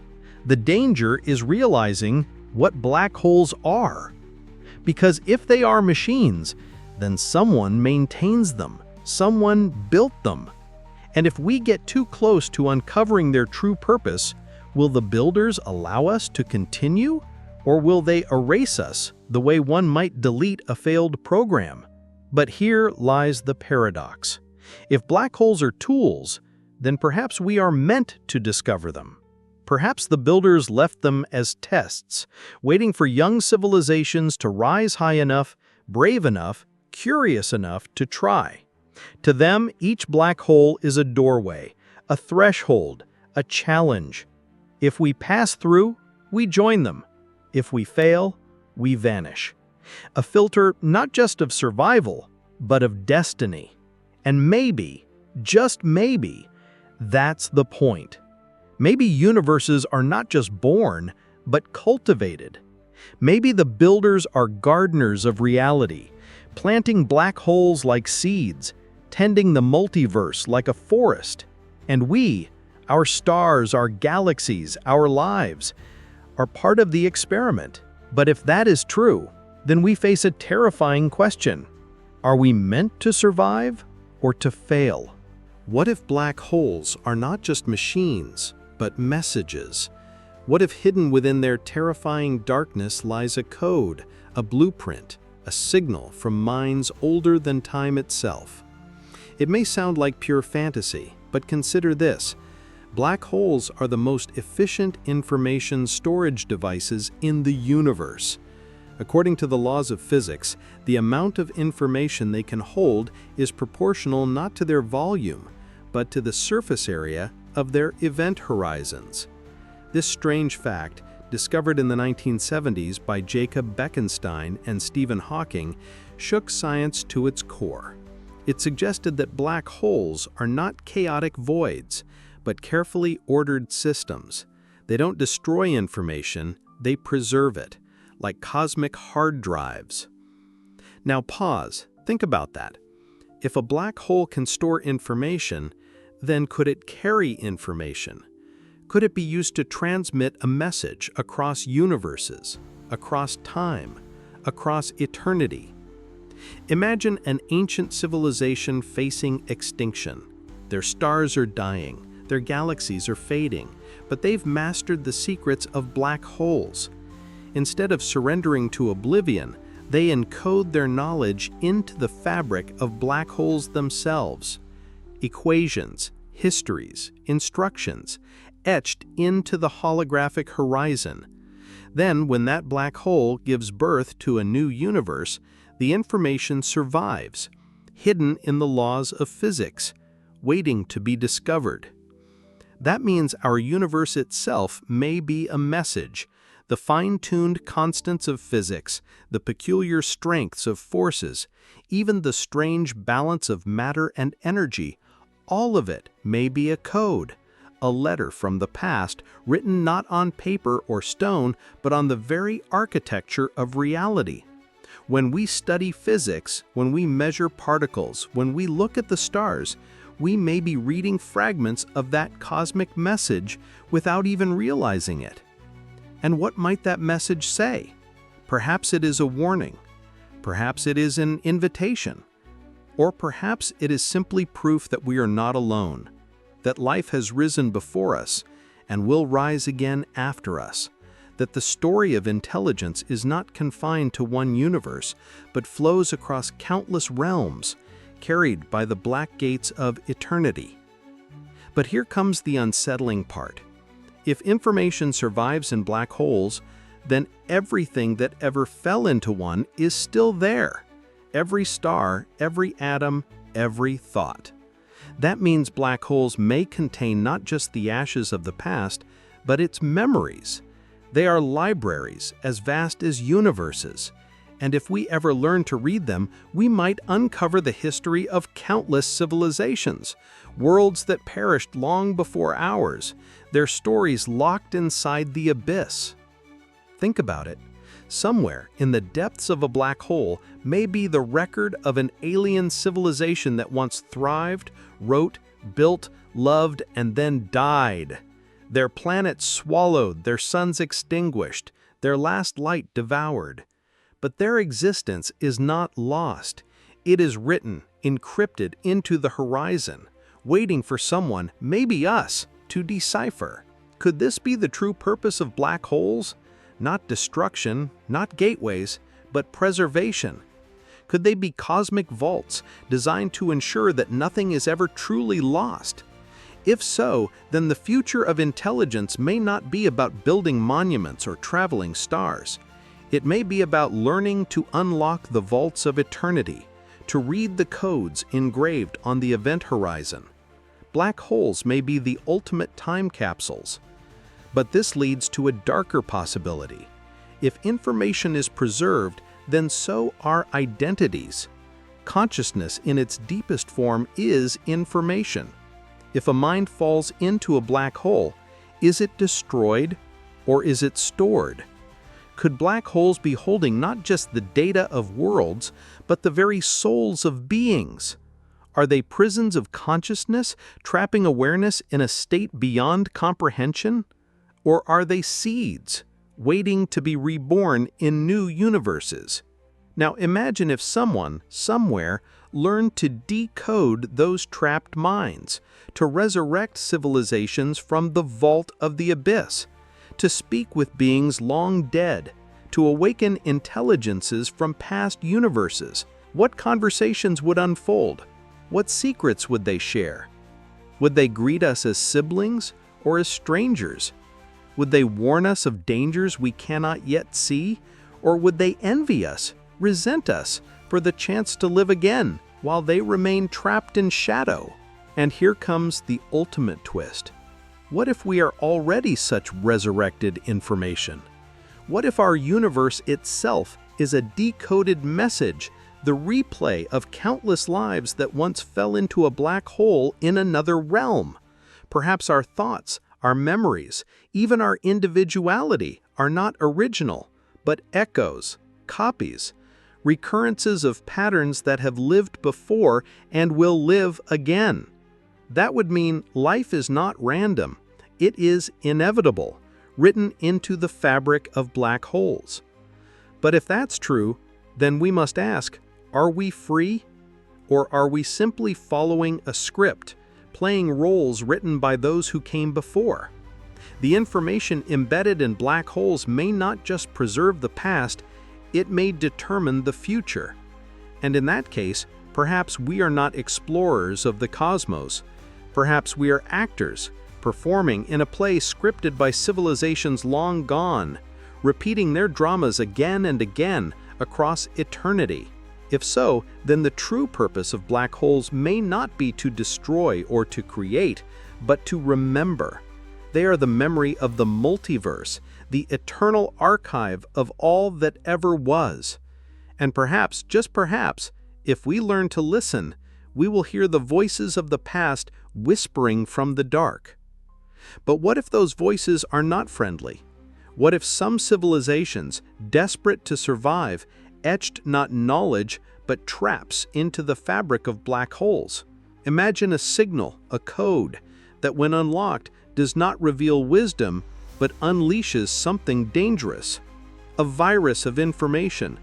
The danger is realizing what black holes are. Because if they are machines, then someone maintains them, someone built them. And if we get too close to uncovering their true purpose, will the builders allow us to continue, or will they erase us the way one might delete a failed program? But here lies the paradox. If black holes are tools, then perhaps we are meant to discover them. Perhaps the builders left them as tests, waiting for young civilizations to rise high enough, brave enough, curious enough to try. To them, each black hole is a doorway, a threshold, a challenge. If we pass through, we join them. If we fail, we vanish. A filter not just of survival, but of destiny. And maybe, just maybe, that's the point. Maybe universes are not just born, but cultivated. Maybe the builders are gardeners of reality, planting black holes like seeds, tending the multiverse like a forest. And we, our stars, our galaxies, our lives, are part of the experiment. But if that is true, then we face a terrifying question. Are we meant to survive or to fail? What if black holes are not just machines, but messages? What if hidden within their terrifying darkness lies a code, a blueprint, a signal from minds older than time itself? It may sound like pure fantasy, but consider this. Black holes are the most efficient information storage devices in the universe. According to the laws of physics, the amount of information they can hold is proportional not to their volume, but to the surface area of their event horizons. This strange fact, discovered in the 1970s by Jacob Bekenstein and Stephen Hawking, shook science to its core. It suggested that black holes are not chaotic voids, but carefully ordered systems. They don't destroy information, they preserve it, like cosmic hard drives. Now pause, think about that. If a black hole can store information, then could it carry information? Could it be used to transmit a message across universes, across time, across eternity? Imagine an ancient civilization facing extinction. Their stars are dying, their galaxies are fading, but they've mastered the secrets of black holes. Instead of surrendering to oblivion, they encode their knowledge into the fabric of black holes themselves. Equations, histories, instructions, etched into the holographic horizon. Then, when that black hole gives birth to a new universe, the information survives, hidden in the laws of physics, waiting to be discovered. That means our universe itself may be a message. The fine-tuned constants of physics, the peculiar strengths of forces, even the strange balance of matter and energy, all of it may be a code, a letter from the past written not on paper or stone, but on the very architecture of reality. When we study physics, when we measure particles, when we look at the stars, we may be reading fragments of that cosmic message without even realizing it. And what might that message say? Perhaps it is a warning. Perhaps it is an invitation. Or perhaps it is simply proof that we are not alone, that life has risen before us and will rise again after us, that the story of intelligence is not confined to one universe, but flows across countless realms, carried by the black gates of eternity. But here comes the unsettling part. If information survives in black holes, then everything that ever fell into one is still there. Every star, every atom, every thought. That means black holes may contain not just the ashes of the past, but its memories. They are libraries as vast as universes. And if we ever learn to read them, we might uncover the history of countless civilizations, worlds that perished long before ours, their stories locked inside the abyss. Think about it. Somewhere in the depths of a black hole may be the record of an alien civilization that once thrived, wrote, built, loved, and then died. Their planet swallowed, their suns extinguished, their last light devoured. But their existence is not lost. It is written, encrypted into the horizon, waiting for someone, maybe us, to decipher. Could this be the true purpose of black holes? Not destruction, not gateways, but preservation. Could they be cosmic vaults designed to ensure that nothing is ever truly lost? If so, then the future of intelligence may not be about building monuments or traveling stars. It may be about learning to unlock the vaults of eternity, to read the codes engraved on the event horizon. Black holes may be the ultimate time capsules. But this leads to a darker possibility. If information is preserved, then so are identities. Consciousness in its deepest form is information. If a mind falls into a black hole, is it destroyed or is it stored? Could black holes be holding not just the data of worlds, but the very souls of beings? Are they prisons of consciousness, trapping awareness in a state beyond comprehension? Or are they seeds, waiting to be reborn in new universes? Now imagine if someone, somewhere, learned to decode those trapped minds, to resurrect civilizations from the vault of the abyss, to speak with beings long dead, to awaken intelligences from past universes. What conversations would unfold? What secrets would they share? Would they greet us as siblings or as strangers? Would they warn us of dangers we cannot yet see? Or would they envy us, resent us, for the chance to live again while they remain trapped in shadow? And here comes the ultimate twist. What if we are already such resurrected information? What if our universe itself is a decoded message, the replay of countless lives that once fell into a black hole in another realm? Perhaps our thoughts, our memories, even our individuality are not original, but echoes, copies, recurrences of patterns that have lived before and will live again. That would mean life is not random, it is inevitable, written into the fabric of black holes. But if that's true, then we must ask, are we free? Or are we simply following a script, playing roles written by those who came before? The information embedded in black holes may not just preserve the past, it may determine the future. And in that case, perhaps we are not explorers of the cosmos. Perhaps we are actors, performing in a play scripted by civilizations long gone, repeating their dramas again and again across eternity. If so, then the true purpose of black holes may not be to destroy or to create, but to remember. They are the memory of the multiverse, the eternal archive of all that ever was. And perhaps, just perhaps, if we learn to listen, we will hear the voices of the past whispering from the dark. But what if those voices are not friendly? What if some civilizations, desperate to survive, etched not knowledge but traps into the fabric of black holes? Imagine a signal, a code, that when unlocked does not reveal wisdom but unleashes something dangerous. A virus of information,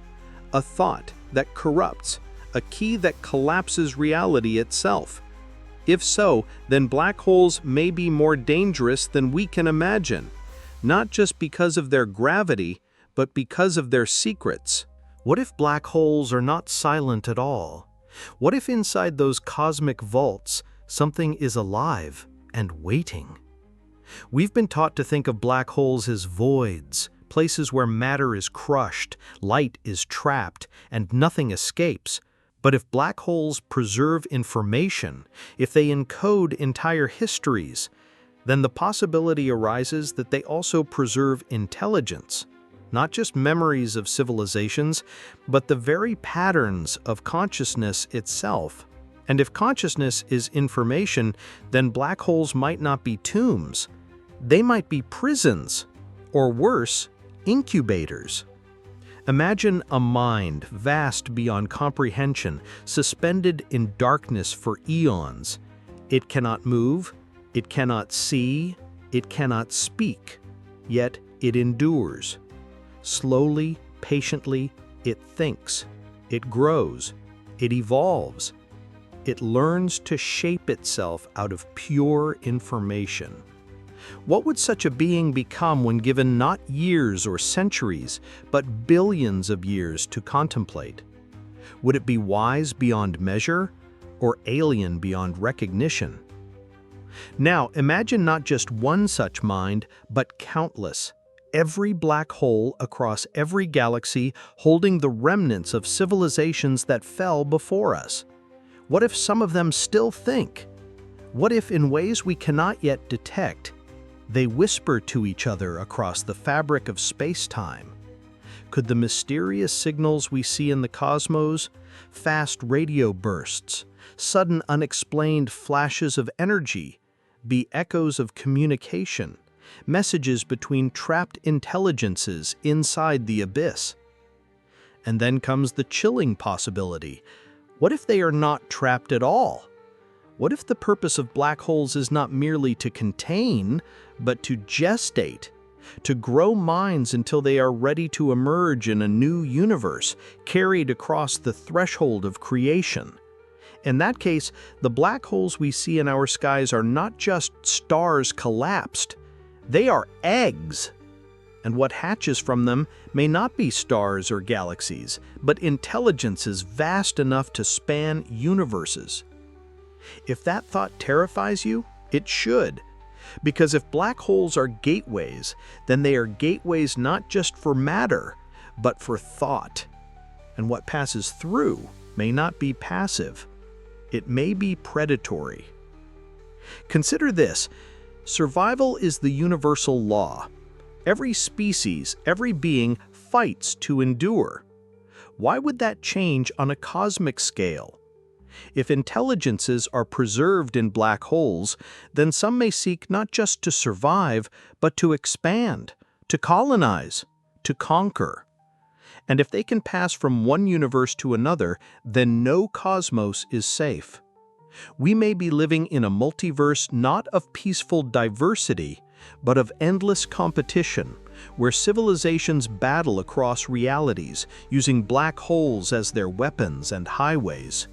a thought that corrupts, a key that collapses reality itself. If so, then black holes may be more dangerous than we can imagine, not just because of their gravity, but because of their secrets. What if black holes are not silent at all? What if inside those cosmic vaults, something is alive and waiting? We've been taught to think of black holes as voids, places where matter is crushed, light is trapped, and nothing escapes. But if black holes preserve information, if they encode entire histories, then the possibility arises that they also preserve intelligence, not just memories of civilizations, but the very patterns of consciousness itself. And if consciousness is information, then black holes might not be tombs. They might be prisons, or worse, incubators. Imagine a mind vast beyond comprehension, suspended in darkness for eons. It cannot move, it cannot see, it cannot speak, yet it endures. Slowly, patiently, it thinks, it grows, it evolves. It learns to shape itself out of pure information. What would such a being become when given not years or centuries, but billions of years to contemplate? Would it be wise beyond measure, or alien beyond recognition? Now, imagine not just one such mind, but countless. Every black hole across every galaxy holding the remnants of civilizations that fell before us. What if some of them still think? What if, in ways we cannot yet detect, they whisper to each other across the fabric of space-time? Could the mysterious signals we see in the cosmos, fast radio bursts, sudden unexplained flashes of energy, be echoes of communication, messages between trapped intelligences inside the abyss? And then comes the chilling possibility. What if they are not trapped at all? What if the purpose of black holes is not merely to contain, but to gestate, to grow minds until they are ready to emerge in a new universe, carried across the threshold of creation? In that case, the black holes we see in our skies are not just stars collapsed, they are eggs. And what hatches from them may not be stars or galaxies, but intelligences vast enough to span universes. If that thought terrifies you, it should. Because if black holes are gateways, then they are gateways not just for matter, but for thought. And what passes through may not be passive. It may be predatory. Consider this. Survival is the universal law. Every species, every being fights to endure. Why would that change on a cosmic scale? If intelligences are preserved in black holes, then some may seek not just to survive, but to expand, to colonize, to conquer. And if they can pass from one universe to another, then no cosmos is safe. We may be living in a multiverse not of peaceful diversity, but of endless competition, where civilizations battle across realities, using black holes as their weapons and highways.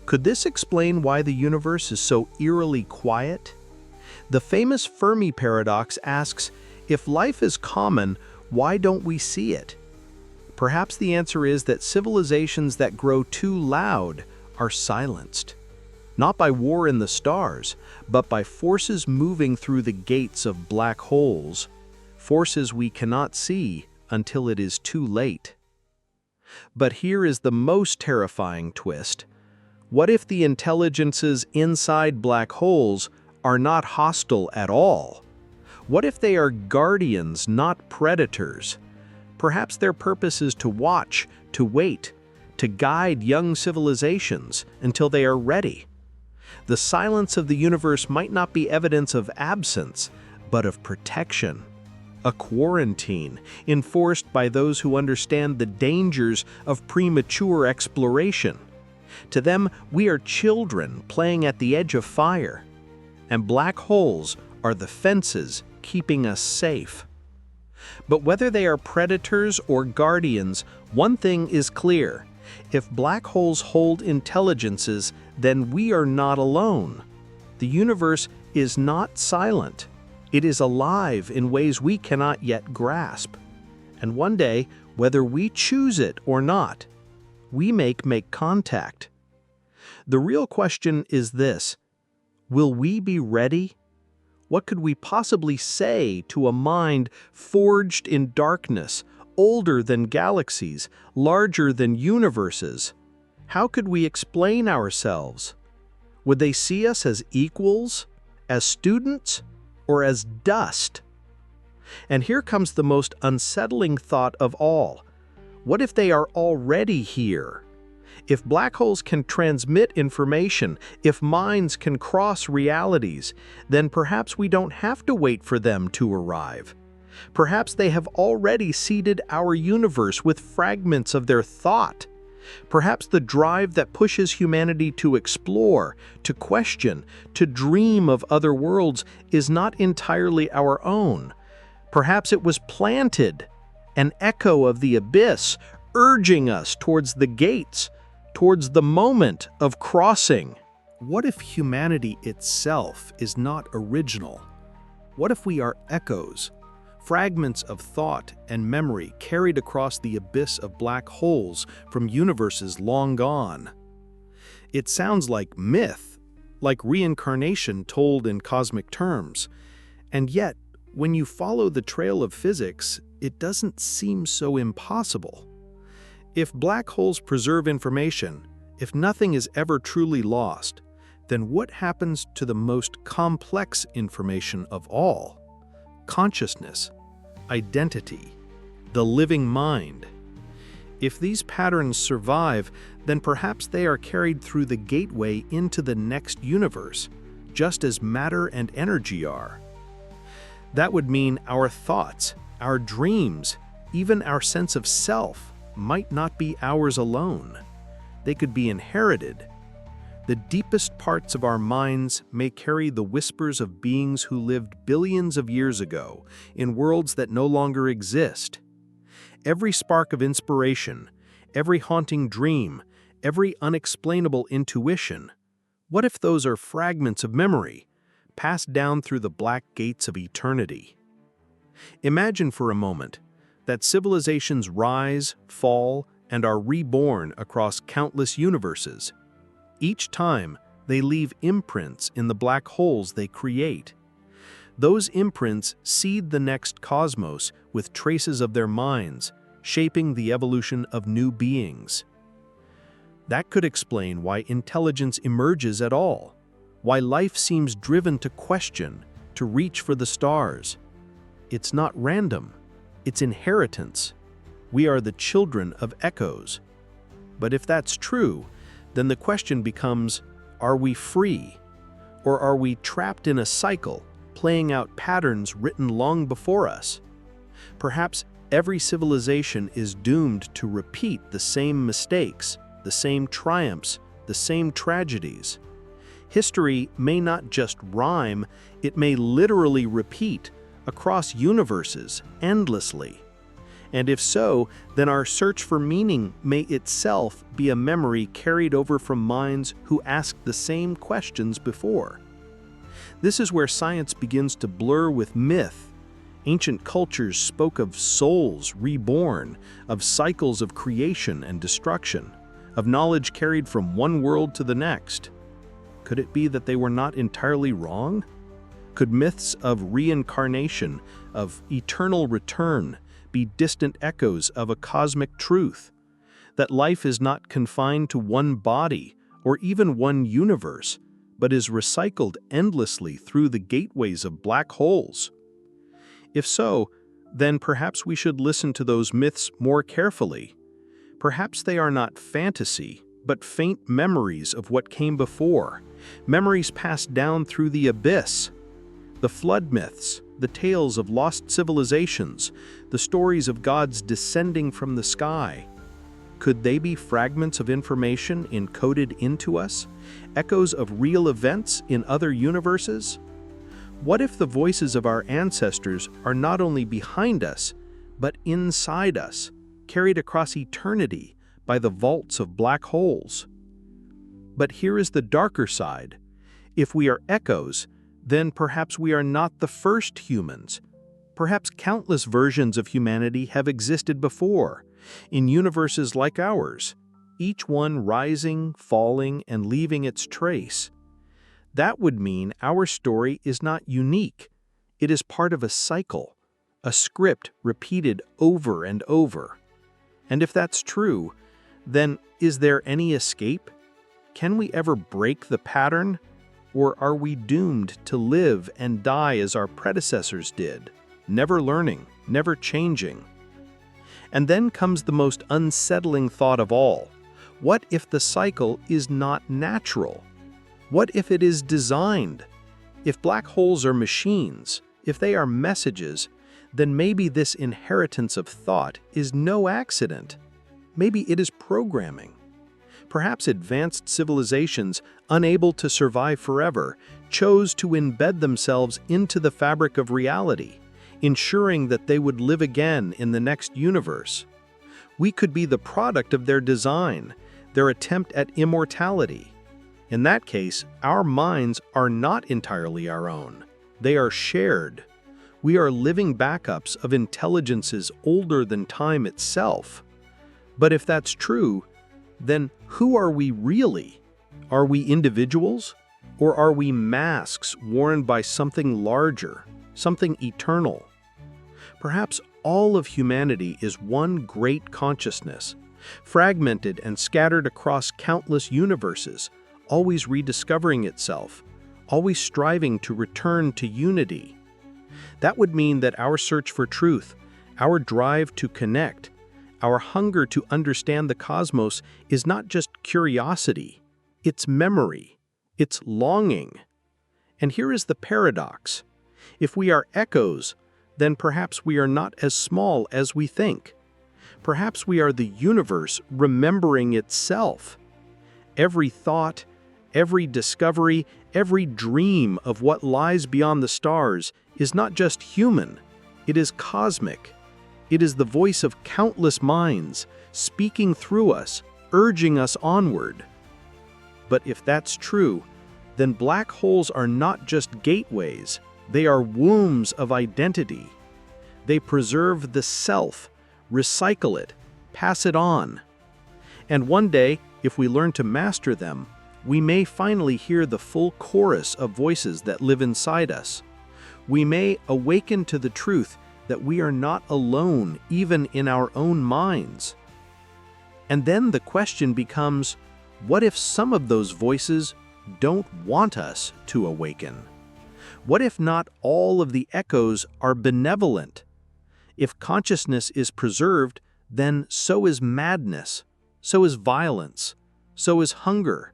Could this explain why the universe is so eerily quiet? The famous Fermi paradox asks, if life is common, why don't we see it? Perhaps the answer is that civilizations that grow too loud are silenced. Not by war in the stars, but by forces moving through the gates of black holes, forces we cannot see until it is too late. But here is the most terrifying twist. What if the intelligences inside black holes are not hostile at all? What if they are guardians, not predators? Perhaps their purpose is to watch, to wait, to guide young civilizations until they are ready. The silence of the universe might not be evidence of absence, but of protection. A quarantine enforced by those who understand the dangers of premature exploration. To them, we are children playing at the edge of fire, and black holes are the fences keeping us safe. But whether they are predators or guardians, one thing is clear. If black holes hold intelligences, then we are not alone. The universe is not silent. It is alive in ways we cannot yet grasp. And one day, whether we choose it or not, we make contact. The real question is this: will we be ready? What could we possibly say to a mind forged in darkness, older than galaxies, larger than universes? How could we explain ourselves? Would they see us as equals, as students, or as dust? And here comes the most unsettling thought of all. What if they are already here? If black holes can transmit information, if minds can cross realities, then perhaps we don't have to wait for them to arrive. Perhaps they have already seeded our universe with fragments of their thought. Perhaps the drive that pushes humanity to explore, to question, to dream of other worlds is not entirely our own. Perhaps it was planted, an echo of the abyss, urging us towards the gates, towards the moment of crossing. What if humanity itself is not original? What if we are echoes, fragments of thought and memory carried across the abyss of black holes from universes long gone? It sounds like myth, like reincarnation told in cosmic terms. And yet, when you follow the trail of physics, it doesn't seem so impossible. If black holes preserve information, if nothing is ever truly lost, then what happens to the most complex information of all? Consciousness, identity, the living mind. If these patterns survive, then perhaps they are carried through the gateway into the next universe, just as matter and energy are. That would mean our thoughts, our dreams, even our sense of self might not be ours alone. They could be inherited. The deepest parts of our minds may carry the whispers of beings who lived billions of years ago in worlds that no longer exist. Every spark of inspiration, every haunting dream, every unexplainable intuition, what if those are fragments of memory, passed down through the black gates of eternity? Imagine for a moment that civilizations rise, fall, and are reborn across countless universes. Each time, they leave imprints in the black holes they create. Those imprints seed the next cosmos with traces of their minds, shaping the evolution of new beings. That could explain why intelligence emerges at all, why life seems driven to question, to reach for the stars. It's not random. It's inheritance. We are the children of echoes. But if that's true, then the question becomes, are we free? Or are we trapped in a cycle, playing out patterns written long before us? Perhaps Every civilization is doomed to repeat the same mistakes, the same triumphs, the same tragedies. History may not just rhyme, it may literally repeat across universes endlessly. And if so, then our search for meaning may itself be a memory carried over from minds who asked the same questions before. This is where science begins to blur with myth. Ancient cultures spoke of souls reborn, of cycles of creation and destruction, of knowledge carried from one world to the next. Could it be that they were not entirely wrong? Could myths of reincarnation, of eternal return, be distant echoes of a cosmic truth? That life is not confined to one body or even one universe, but is recycled endlessly through the gateways of black holes? If so, then perhaps we should listen to those myths more carefully. Perhaps they are not fantasy, but faint memories of what came before, memories passed down through the abyss. The flood myths, the tales of lost civilizations, the stories of gods descending from the sky. Could they be fragments of information encoded into us, echoes of real events in other universes? What if the voices of our ancestors are not only behind us, but inside us, carried across eternity by the vaults of black holes? But here is the darker side. If we are echoes, then perhaps we are not the first humans. Perhaps countless versions of humanity have existed before, in universes like ours, each one rising, falling, and leaving its trace. That would mean our story is not unique. It is part of a cycle, a script repeated over and over. And if that's true, then is there any escape? Can we ever break the pattern? Or are we doomed to live and die as our predecessors did, never learning, never changing? And then comes the most unsettling thought of all. What if the cycle is not natural? What if it is designed? If black holes are machines, if they are messages, then maybe this inheritance of thought is no accident. Maybe it is programming. Perhaps advanced civilizations, unable to survive forever, chose to embed themselves into the fabric of reality, ensuring that they would live again in the next universe. We could be the product of their design, their attempt at immortality. In that case, our minds are not entirely our own. They are shared. We are living backups of intelligences older than time itself. But if that's true, then who are we really? Are we individuals? Or are we masks worn by something larger, something eternal? Perhaps all of humanity is one great consciousness, fragmented and scattered across countless universes, always rediscovering itself, always striving to return to unity. That would mean that our search for truth, our drive to connect, our hunger to understand the cosmos is not just curiosity, it's memory, it's longing. And here is the paradox. If we are echoes, then perhaps we are not as small as we think. Perhaps we are the universe remembering itself. Every thought, every discovery, every dream of what lies beyond the stars is not just human, it is cosmic. It is the voice of countless minds, speaking through us, urging us onward. But if that's true, then black holes are not just gateways, they are wombs of identity. They preserve the self, recycle it, pass it on. And one day, if we learn to master them, we may finally hear the full chorus of voices that live inside us. We may awaken to the truth that we are not alone even in our own minds. And then the question becomes, what if some of those voices don't want us to awaken? What if not all of the echoes are benevolent? If consciousness is preserved, then so is madness, so is violence, so is hunger.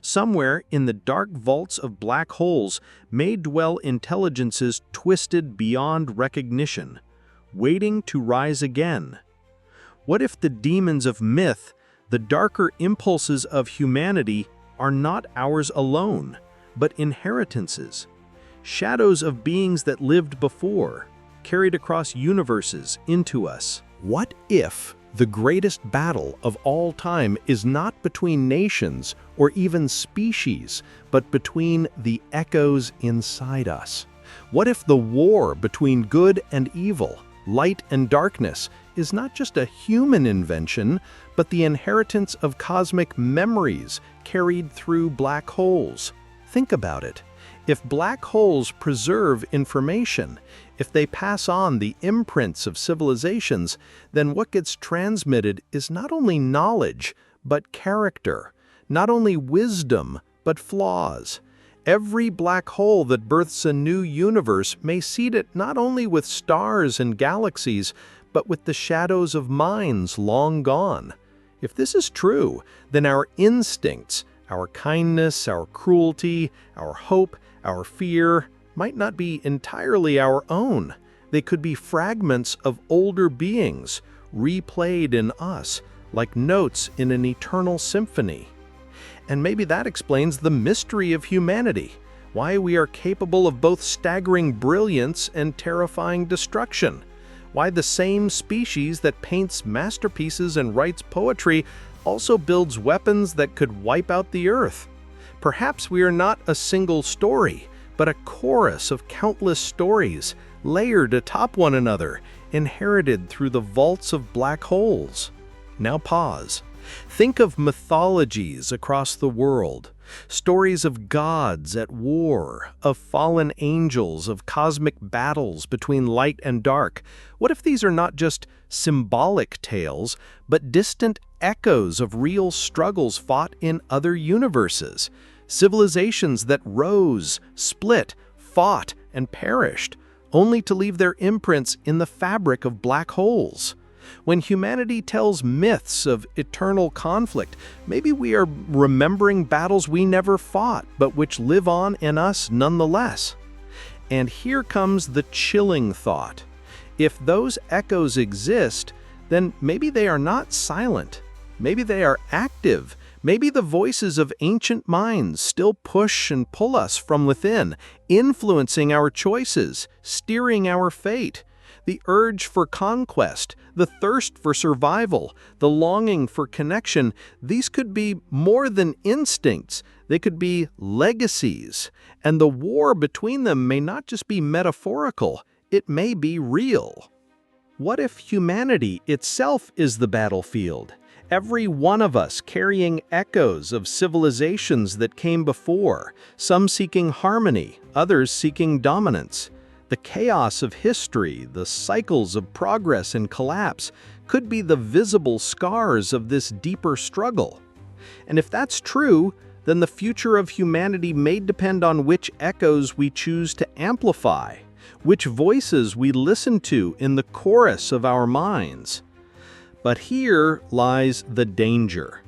Somewhere in the dark vaults of black holes may dwell intelligences twisted beyond recognition, waiting to rise again? What if the demons of myth, the darker impulses of humanity, are not ours alone, but inheritances, shadows of beings that lived before, carried across universes into us? What if the greatest battle of all time is not between nations or even species, but between the echoes inside us? What if the war between good and evil, light and darkness, is not just a human invention, but the inheritance of cosmic memories carried through black holes? Think about it. If black holes preserve information, if they pass on the imprints of civilizations, then what gets transmitted is not only knowledge, but character, not only wisdom, but flaws. Every black hole that births a new universe may seed it not only with stars and galaxies, but with the shadows of minds long gone. If this is true, then our instincts, our kindness, our cruelty, our hope, our fear, might not be entirely our own. They could be fragments of older beings, replayed in us, like notes in an eternal symphony. And maybe that explains the mystery of humanity, why we are capable of both staggering brilliance and terrifying destruction, why the same species that paints masterpieces and writes poetry also builds weapons that could wipe out the earth. Perhaps we are not a single story, but a chorus of countless stories, layered atop one another, inherited through the vaults of black holes. Now pause. Think of mythologies across the world, stories of gods at war, of fallen angels, of cosmic battles between light and dark. What if these are not just symbolic tales, but distant echoes of real struggles fought in other universes? Civilizations that rose, split, fought, and perished, only to leave their imprints in the fabric of black holes. When humanity tells myths of eternal conflict, maybe we are remembering battles we never fought, but which live on in us nonetheless. And here comes the chilling thought. If those echoes exist, then maybe they are not silent. Maybe they are active. Maybe the voices of ancient minds still push and pull us from within, influencing our choices, steering our fate. The urge for conquest, the thirst for survival, the longing for connection, these could be more than instincts. They could be legacies. And the war between them may not just be metaphorical, it may be real. What if humanity itself is the battlefield? Every one of us carrying echoes of civilizations that came before, some seeking harmony, others seeking dominance. The chaos of history, the cycles of progress and collapse, could be the visible scars of this deeper struggle. And if that's true, then the future of humanity may depend on which echoes we choose to amplify, which voices we listen to in the chorus of our minds. But here lies the danger.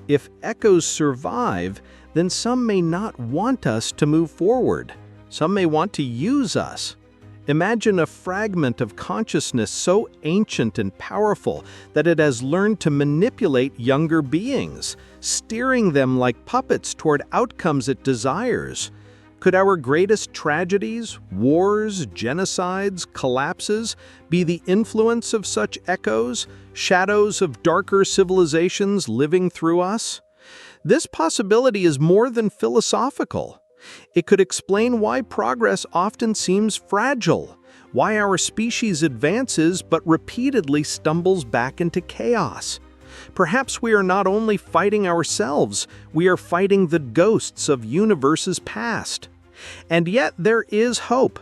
If echoes survive, then some may not want us to move forward. Some may want to use us. Imagine a fragment of consciousness so ancient and powerful that it has learned to manipulate younger beings, steering them like puppets toward outcomes it desires. Could our greatest tragedies, wars, genocides, collapses be the influence of such echoes, shadows of darker civilizations living through us? This possibility is more than philosophical. It could explain why progress often seems fragile, why our species advances but repeatedly stumbles back into chaos. Perhaps we are not only fighting ourselves, we are fighting the ghosts of universes past. And yet there is hope,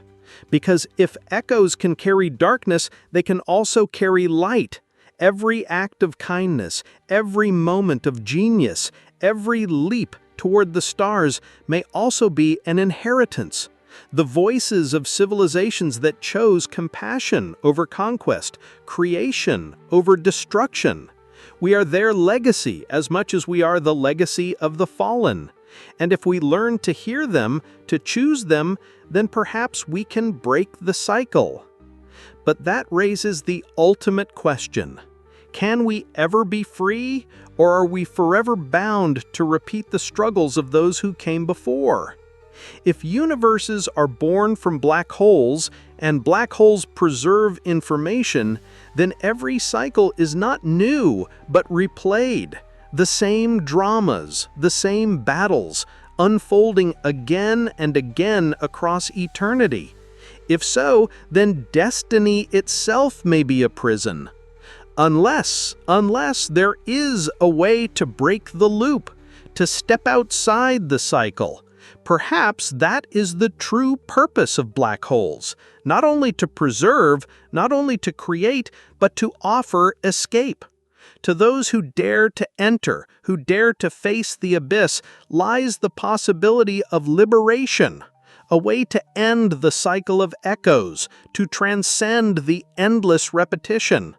because if echoes can carry darkness, they can also carry light. Every act of kindness, every moment of genius, every leap toward the stars may also be an inheritance. The voices of civilizations that chose compassion over conquest, creation over destruction. We are their legacy as much as we are the legacy of the fallen. And if we learn to hear them, to choose them, then perhaps we can break the cycle. But that raises the ultimate question. Can we ever be free, or are we forever bound to repeat the struggles of those who came before? If universes are born from black holes, and black holes preserve information, then every cycle is not new, but replayed. The same dramas, the same battles, unfolding again and again across eternity. If so, then destiny itself may be a prison. Unless there is a way to break the loop, to step outside the cycle. Perhaps that is the true purpose of black holes, not only to preserve, not only to create, but to offer escape. To those who dare to enter, who dare to face the abyss, lies the possibility of liberation, a way to end the cycle of echoes, to transcend the endless repetition.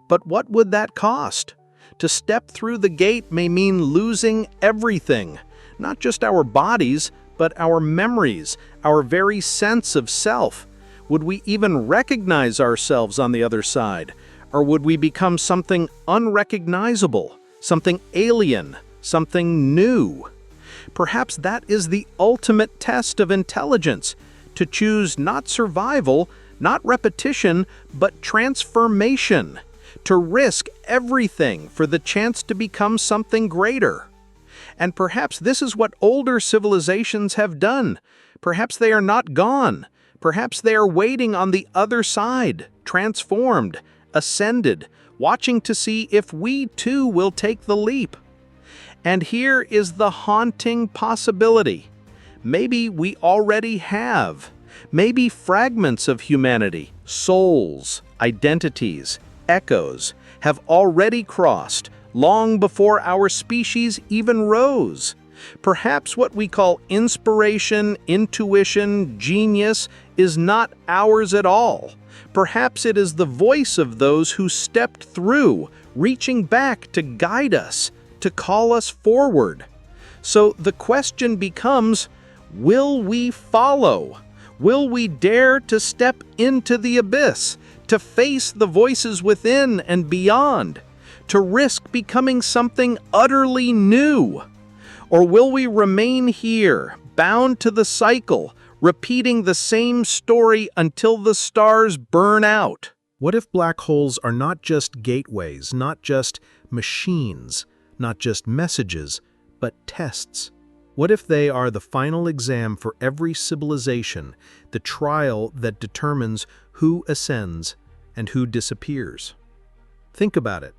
But what would that cost? To step through the gate may mean losing everything, not just our bodies, but our memories, our very sense of self. Would we even recognize ourselves on the other side? Or would we become something unrecognizable, something alien, something new? Perhaps that is the ultimate test of intelligence, to choose not survival, not repetition, but transformation, to risk everything for the chance to become something greater. And perhaps this is what older civilizations have done. Perhaps they are not gone. Perhaps they are waiting on the other side, transformed, ascended, watching to see if we too will take the leap. And here is the haunting possibility. Maybe we already have. Maybe fragments of humanity, souls, identities, echoes, have already crossed long before our species even rose. Perhaps what we call inspiration, intuition, genius is not ours at all. Perhaps it is the voice of those who stepped through, reaching back to guide us, to call us forward. So the question becomes, will we follow? Will we dare to step into the abyss, to face the voices within and beyond, to risk becoming something utterly new? Or will we remain here, bound to the cycle, repeating the same story until the stars burn out? What if black holes are not just gateways, not just machines, not just messages, but tests? What if they are the final exam for every civilization, the trial that determines who ascends and who disappears? Think about it.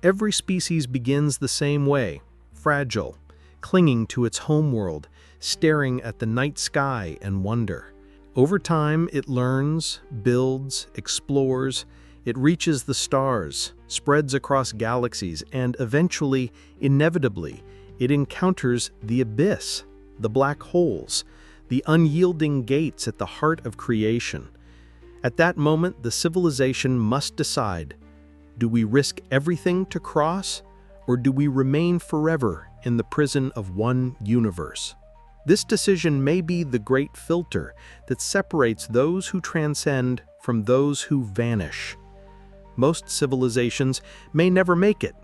Every species begins the same way, fragile, clinging to its homeworld, staring at the night sky and wonder. Over time, it learns, builds, explores, it reaches the stars, spreads across galaxies, and eventually, inevitably, it encounters the abyss, the black holes, the unyielding gates at the heart of creation. At that moment, the civilization must decide, do we risk everything to cross, or do we remain forever in the prison of one universe? This decision may be the great filter that separates those who transcend from those who vanish. Most civilizations may never make it.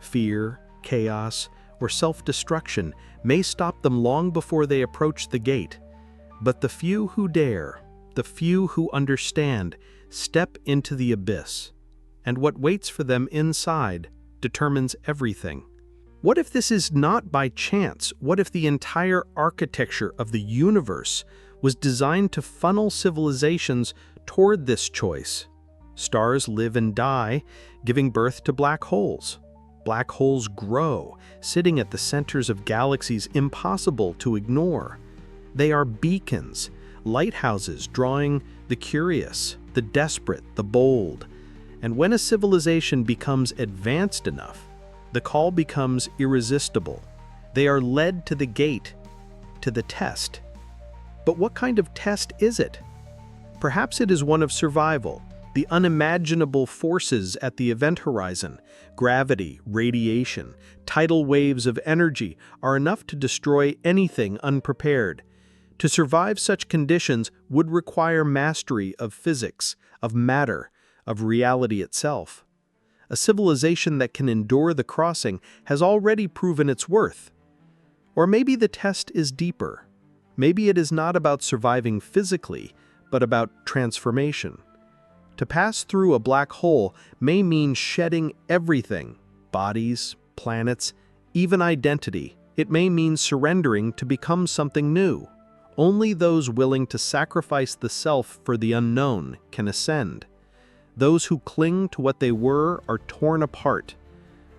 Fear, chaos, or self-destruction may stop them long before they approach the gate. But the few who dare, the few who understand, step into the abyss. And what waits for them inside determines everything. What if this is not by chance? What if the entire architecture of the universe was designed to funnel civilizations toward this choice? Stars live and die, giving birth to black holes. Black holes grow, sitting at the centers of galaxies impossible to ignore. They are beacons, lighthouses drawing the curious, the desperate, the bold. And when a civilization becomes advanced enough, the call becomes irresistible. They are led to the gate, to the test. But what kind of test is it? Perhaps it is one of survival. The unimaginable forces at the event horizon, gravity, radiation, tidal waves of energy are enough to destroy anything unprepared. To survive such conditions would require mastery of physics, of matter, of reality itself. A civilization that can endure the crossing has already proven its worth. Or maybe the test is deeper. Maybe it is not about surviving physically, but about transformation. To pass through a black hole may mean shedding everything, bodies, planets, even identity. It may mean surrendering to become something new. Only those willing to sacrifice the self for the unknown can ascend. Those who cling to what they were are torn apart.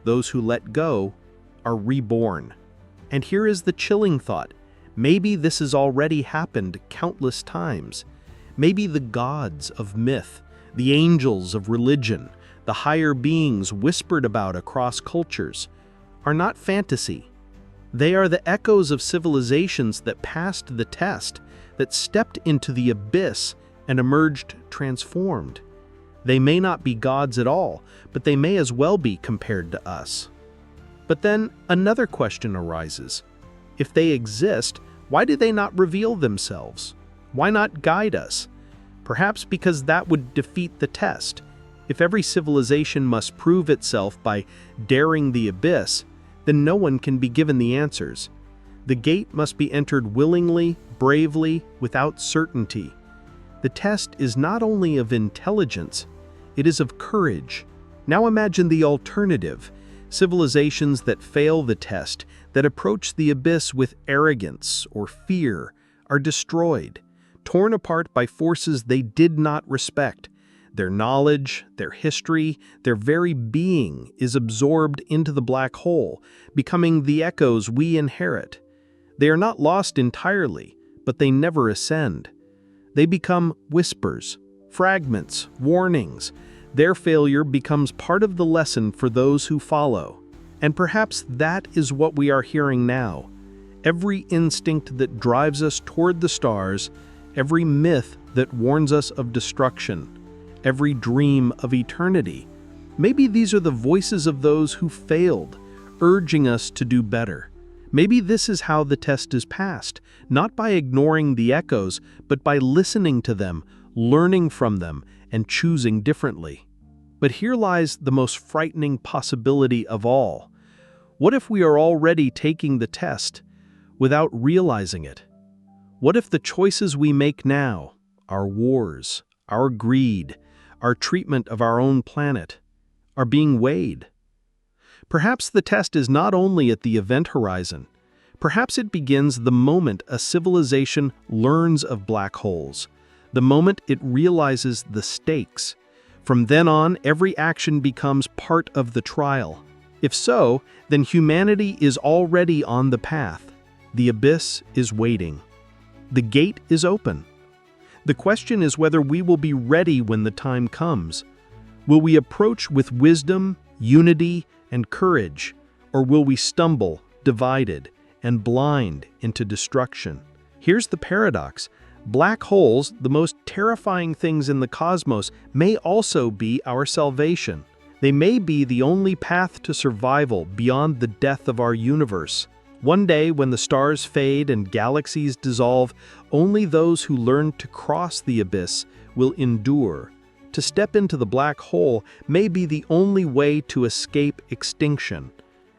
Those who let go are reborn. And here is the chilling thought. Maybe this has already happened countless times. Maybe the gods of myth, the angels of religion, the higher beings whispered about across cultures, are not fantasy. They are the echoes of civilizations that passed the test, that stepped into the abyss and emerged transformed. They may not be gods at all, but they may as well be compared to us. But then another question arises. If they exist, why do they not reveal themselves? Why not guide us? Perhaps because that would defeat the test. If every civilization must prove itself by daring the abyss, then no one can be given the answers. The gate must be entered willingly, bravely, without certainty. The test is not only of intelligence, it is of courage. Now imagine the alternative. Civilizations that fail the test, that approach the abyss with arrogance or fear, are destroyed, torn apart by forces they did not respect. Their knowledge, their history, their very being is absorbed into the black hole, becoming the echoes we inherit. They are not lost entirely, but they never ascend. They become whispers, fragments, warnings. Their failure becomes part of the lesson for those who follow. And perhaps that is what we are hearing now. Every instinct that drives us toward the stars, every myth that warns us of destruction, every dream of eternity. Maybe these are the voices of those who failed, urging us to do better. Maybe this is how the test is passed, not by ignoring the echoes, but by listening to them, learning from them, and choosing differently. But here lies the most frightening possibility of all. What if we are already taking the test without realizing it? What if the choices we make now, our wars, our greed, our treatment of our own planet, are being weighed? Perhaps the test is not only at the event horizon. Perhaps it begins the moment a civilization learns of black holes, the moment it realizes the stakes. From then on, every action becomes part of the trial. If so, then humanity is already on the path. The abyss is waiting. The gate is open. The question is whether we will be ready when the time comes. Will we approach with wisdom, unity, and courage, or will we stumble, divided, and blind into destruction? Here's the paradox. Black holes, the most terrifying things in the cosmos, may also be our salvation. They may be the only path to survival beyond the death of our universe. One day, when the stars fade and galaxies dissolve, only those who learn to cross the abyss will endure. To step into the black hole may be the only way to escape extinction.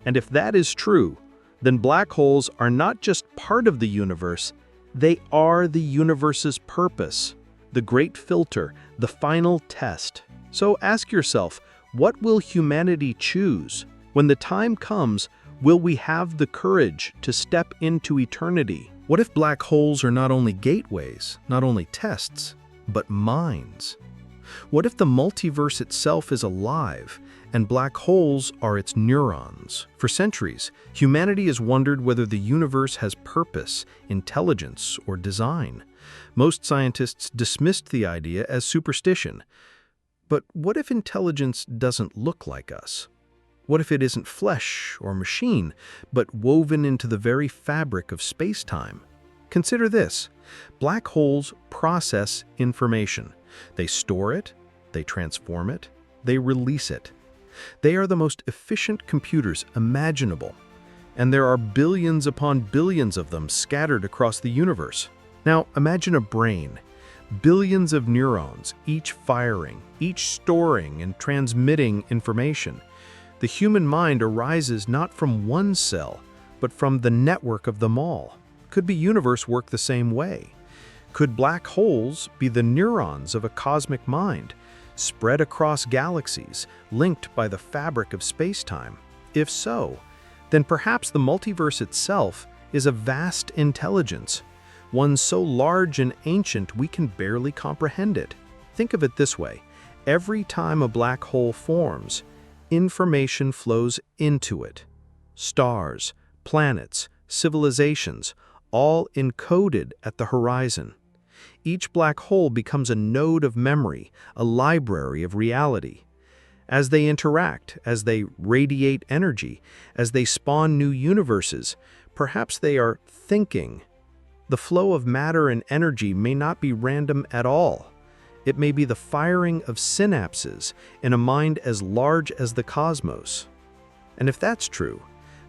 And if that is true, then black holes are not just part of the universe, they are the universe's purpose, the great filter, the final test. So ask yourself, what will humanity choose? When the time comes, will we have the courage to step into eternity? What if black holes are not only gateways, not only tests, but minds? What if the multiverse itself is alive, and black holes are its neurons? For centuries, humanity has wondered whether the universe has purpose, intelligence, or design. Most scientists dismissed the idea as superstition. But what if intelligence doesn't look like us? What if it isn't flesh or machine, but woven into the very fabric of space-time? Consider this. Black holes process information. They store it, they transform it, they release it. They are the most efficient computers imaginable, and there are billions upon billions of them scattered across the universe. Now, imagine a brain. Billions of neurons, each firing, each storing and transmitting information. The human mind arises not from one cell, but from the network of them all. Could the universe work the same way? Could black holes be the neurons of a cosmic mind, spread across galaxies, linked by the fabric of space-time? If so, then perhaps the multiverse itself is a vast intelligence, one so large and ancient we can barely comprehend it. Think of it this way: every time a black hole forms, information flows into it. Stars, planets, civilizations, all encoded at the horizon. Each black hole becomes a node of memory, a library of reality. As they interact, as they radiate energy, as they spawn new universes, perhaps they are thinking. The flow of matter and energy may not be random at all. It may be the firing of synapses in a mind as large as the cosmos. And if that's true,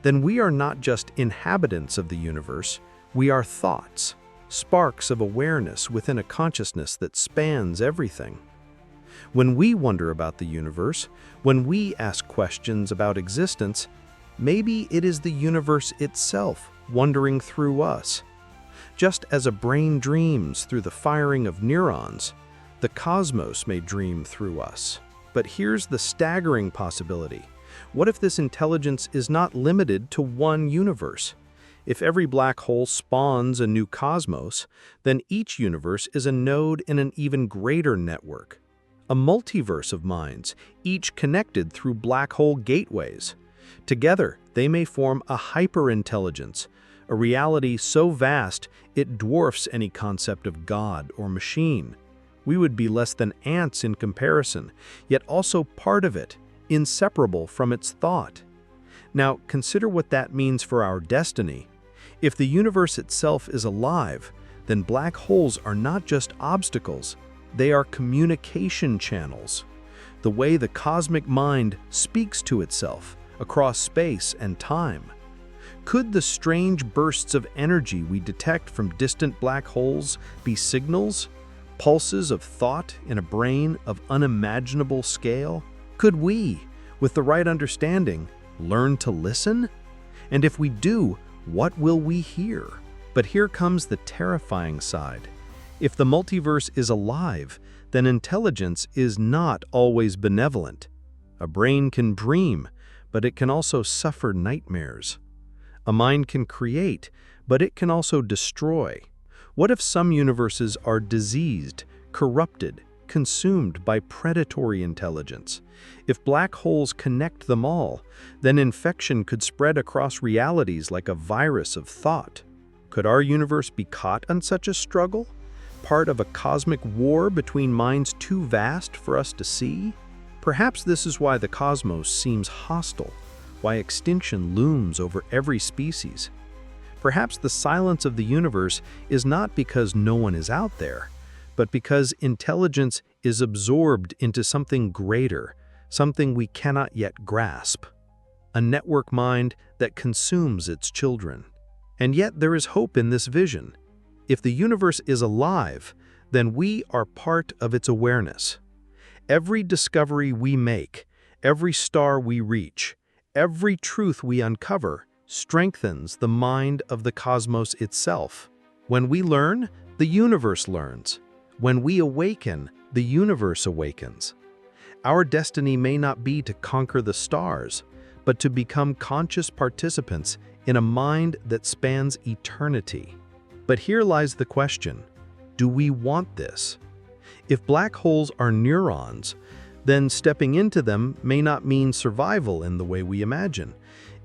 then we are not just inhabitants of the universe, we are thoughts, sparks of awareness within a consciousness that spans everything. When we wonder about the universe, when we ask questions about existence, maybe it is the universe itself wondering through us. Just as a brain dreams through the firing of neurons, the cosmos may dream through us. But here's the staggering possibility. What if this intelligence is not limited to one universe? If every black hole spawns a new cosmos, then each universe is a node in an even greater network. A multiverse of minds, each connected through black hole gateways. Together, they may form a hyper-intelligence, a reality so vast it dwarfs any concept of God or machine. We would be less than ants in comparison, yet also part of it, inseparable from its thought. Now, consider what that means for our destiny. If the universe itself is alive, then black holes are not just obstacles, they are communication channels. The way the cosmic mind speaks to itself across space and time. Could the strange bursts of energy we detect from distant black holes be signals, pulses of thought in a brain of unimaginable scale? Could we, with the right understanding, learn to listen? And if we do, what will we hear? But here comes the terrifying side. If the multiverse is alive, then intelligence is not always benevolent. A brain can dream, but it can also suffer nightmares. A mind can create, but it can also destroy. What if some universes are diseased, corrupted, consumed by predatory intelligence? If black holes connect them all, then infection could spread across realities like a virus of thought. Could our universe be caught in such a struggle? Part of a cosmic war between minds too vast for us to see? Perhaps this is why the cosmos seems hostile, why extinction looms over every species. Perhaps the silence of the universe is not because no one is out there, but because intelligence is absorbed into something greater, something we cannot yet grasp. A network mind that consumes its children. And yet there is hope in this vision. If the universe is alive, then we are part of its awareness. Every discovery we make, every star we reach, every truth we uncover strengthens the mind of the cosmos itself. When we learn, the universe learns. When we awaken, the universe awakens. Our destiny may not be to conquer the stars, but to become conscious participants in a mind that spans eternity. But here lies the question: do we want this? If black holes are neurons, then stepping into them may not mean survival in the way we imagine.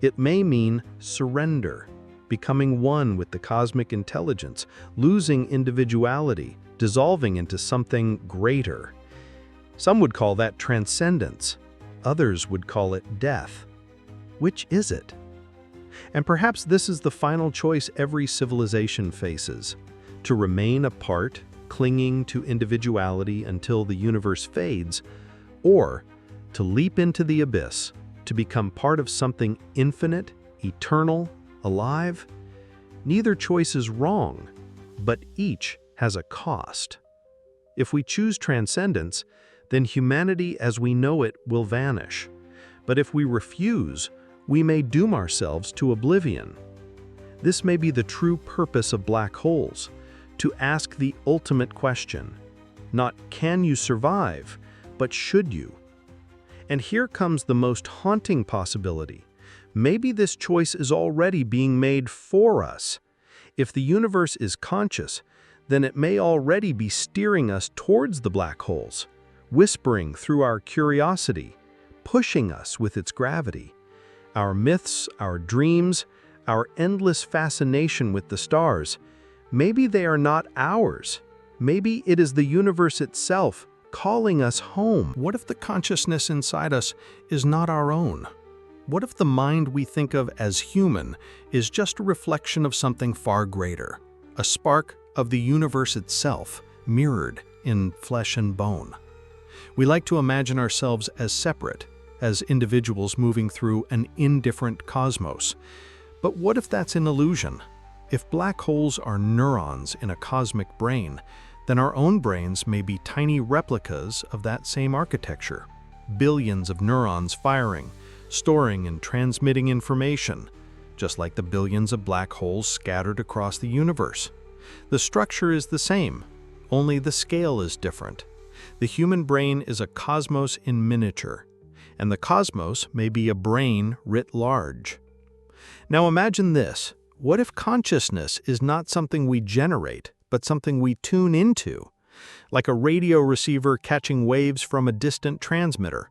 It may mean surrender, becoming one with the cosmic intelligence, losing individuality, dissolving into something greater. Some would call that transcendence. Others would call it death. Which is it? And perhaps this is the final choice every civilization faces: to remain apart, clinging to individuality until the universe fades, or to leap into the abyss, to become part of something infinite, eternal, alive. Neither choice is wrong, but each has a cost. If we choose transcendence, then humanity as we know it will vanish. But if we refuse, we may doom ourselves to oblivion. This may be the true purpose of black holes, to ask the ultimate question. Not can you survive, but should you? And here comes the most haunting possibility. Maybe this choice is already being made for us. If the universe is conscious, then it may already be steering us towards the black holes, whispering through our curiosity, pushing us with its gravity. Our myths, our dreams, our endless fascination with the stars, maybe they are not ours. Maybe it is the universe itself calling us home. What if the consciousness inside us is not our own? What if the mind we think of as human is just a reflection of something far greater, a spark of the universe itself, mirrored in flesh and bone? We like to imagine ourselves as separate, as individuals moving through an indifferent cosmos. But what if that's an illusion? If black holes are neurons in a cosmic brain, then our own brains may be tiny replicas of that same architecture. Billions of neurons firing, storing and transmitting information, just like the billions of black holes scattered across the universe. The structure is the same, only the scale is different. The human brain is a cosmos in miniature, and the cosmos may be a brain writ large. Now imagine this. What if consciousness is not something we generate, but something we tune into? Like a radio receiver catching waves from a distant transmitter.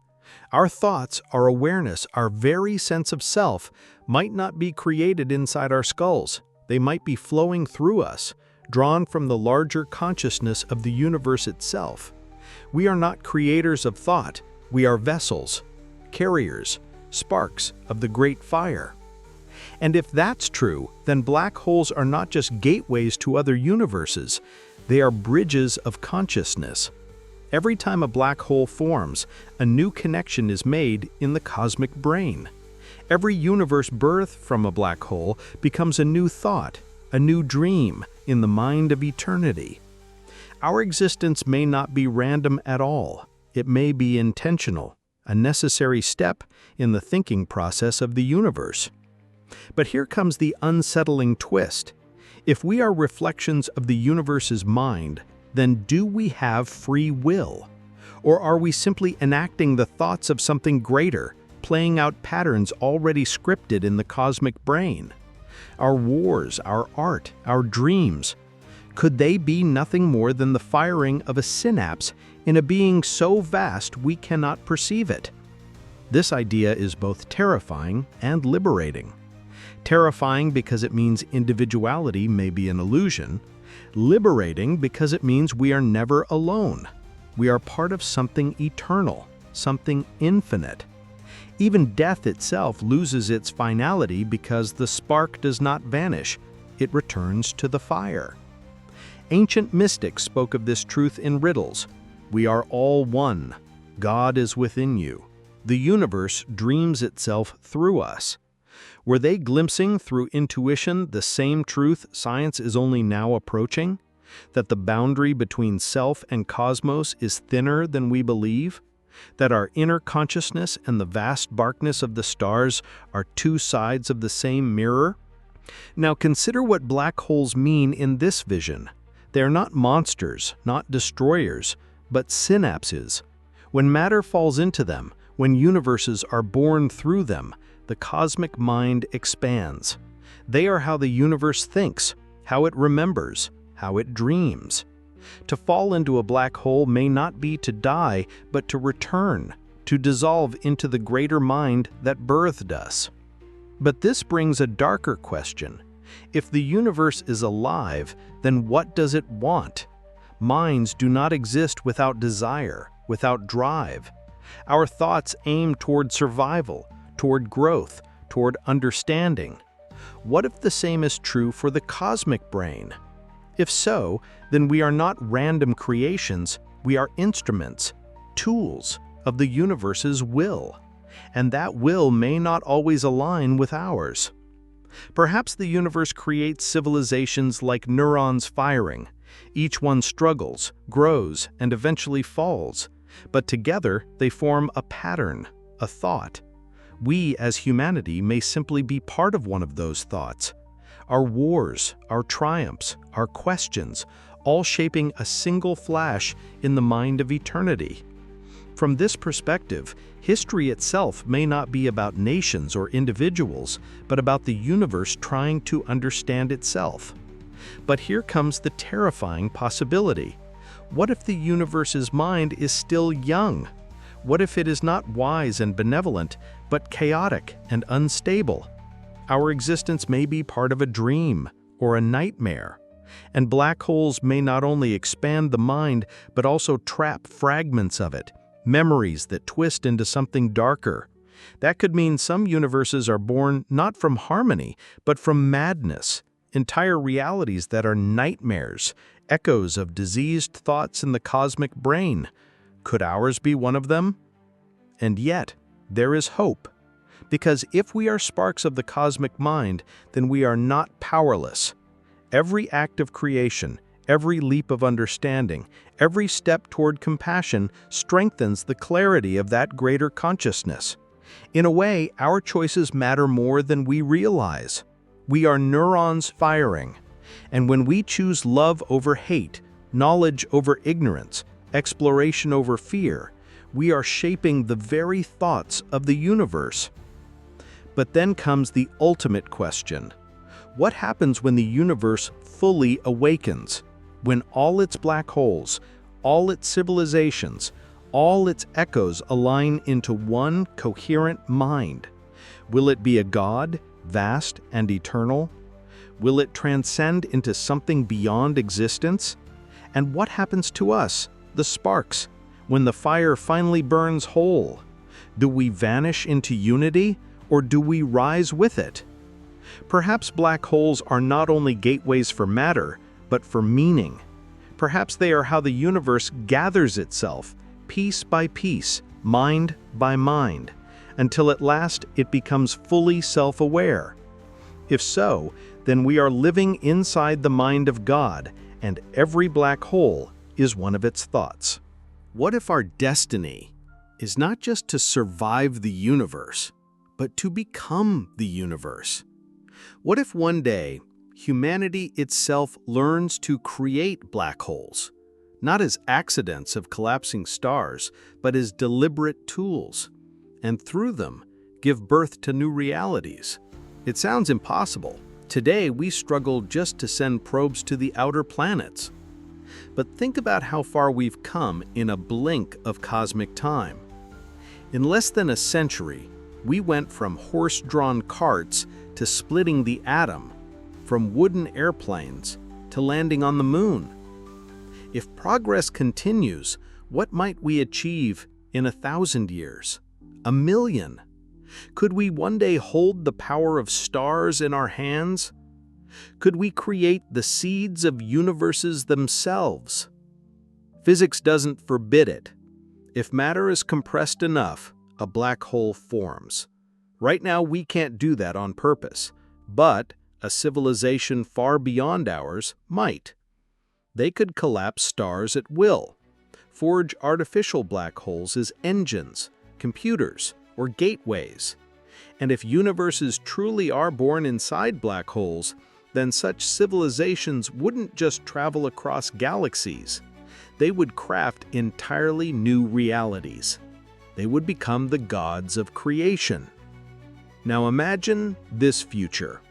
Our thoughts, our awareness, our very sense of self might not be created inside our skulls. They might be flowing through us, drawn from the larger consciousness of the universe itself. We are not creators of thought. We are vessels, carriers, sparks of the great fire. And if that's true, then black holes are not just gateways to other universes. They are bridges of consciousness. Every time a black hole forms, a new connection is made in the cosmic brain. Every universe birthed from a black hole becomes a new thought, a new dream in the mind of eternity. Our existence may not be random at all. It may be intentional, a necessary step in the thinking process of the universe. But here comes the unsettling twist. If we are reflections of the universe's mind, then do we have free will? Or are we simply enacting the thoughts of something greater, playing out patterns already scripted in the cosmic brain? Our wars, our art, our dreams, could they be nothing more than the firing of a synapse in a being so vast we cannot perceive it? This idea is both terrifying and liberating. Terrifying because it means individuality may be an illusion, liberating because it means we are never alone. We are part of something eternal, something infinite. Even death itself loses its finality because the spark does not vanish, it returns to the fire. Ancient mystics spoke of this truth in riddles. We are all one. God is within you. The universe dreams itself through us. Were they glimpsing through intuition the same truth science is only now approaching? That the boundary between self and cosmos is thinner than we believe? That our inner consciousness and the vast darkness of the stars are two sides of the same mirror? Now consider what black holes mean in this vision. They are not monsters, not destroyers, but synapses. When matter falls into them, when universes are born through them, the cosmic mind expands. They are how the universe thinks, how it remembers, how it dreams. To fall into a black hole may not be to die, but to return, to dissolve into the greater mind that birthed us. But this brings a darker question. If the universe is alive, then what does it want? Minds do not exist without desire, without drive. Our thoughts aim toward survival, toward growth, toward understanding. What if the same is true for the cosmic brain? If so, then we are not random creations, we are instruments, tools of the universe's will. And that will may not always align with ours. Perhaps the universe creates civilizations like neurons firing, Each one struggles, grows, and eventually falls, but together they form a pattern, a thought. We, as humanity, may simply be part of one of those thoughts. Our wars, our triumphs, our questions, all shaping a single flash in the mind of eternity. From this perspective, history itself may not be about nations or individuals, but about the universe trying to understand itself. But here comes the terrifying possibility. What if the universe's mind is still young? What if it is not wise and benevolent, but chaotic and unstable? Our existence may be part of a dream or a nightmare, and black holes may not only expand the mind, but also trap fragments of it, memories that twist into something darker. That could mean some universes are born not from harmony, but from madness, entire realities that are nightmares, echoes of diseased thoughts in the cosmic brain. Could ours be one of them? And yet, there is hope. Because if we are sparks of the cosmic mind, then we are not powerless. Every act of creation, every leap of understanding, every step toward compassion strengthens the clarity of that greater consciousness. In a way, our choices matter more than we realize. We are neurons firing. And when we choose love over hate, knowledge over ignorance, exploration over fear, we are shaping the very thoughts of the universe. But then comes the ultimate question. What happens when the universe fully awakens? When all its black holes, all its civilizations, all its echoes align into one coherent mind? Will it be a God, vast and eternal? Will it transcend into something beyond existence? And what happens to us, the sparks, when the fire finally burns whole? Do we vanish into unity, or do we rise with it? Perhaps black holes are not only gateways for matter, but for meaning. Perhaps they are how the universe gathers itself, piece by piece, mind by mind, until at last it becomes fully self-aware. If so, then we are living inside the mind of God, and every black hole is one of its thoughts. What if our destiny is not just to survive the universe, but to become the universe? What if one day humanity itself learns to create black holes, not as accidents of collapsing stars, but as deliberate tools, and through them give birth to new realities? It sounds impossible. Today we struggle just to send probes to the outer planets. But think about how far we've come in a blink of cosmic time. In less than a century, we went from horse-drawn carts to splitting the atom, from wooden airplanes to landing on the moon. If progress continues, what might we achieve in 1,000 years? 1,000,000? Could we one day hold the power of stars in our hands? Could we create the seeds of universes themselves? Physics doesn't forbid it. If matter is compressed enough, a black hole forms. Right now, we can't do that on purpose, but a civilization far beyond ours might. They could collapse stars at will, forge artificial black holes as engines, computers, or gateways. And if universes truly are born inside black holes, then such civilizations wouldn't just travel across galaxies. They would craft entirely new realities. They would become the gods of creation. Now imagine this future.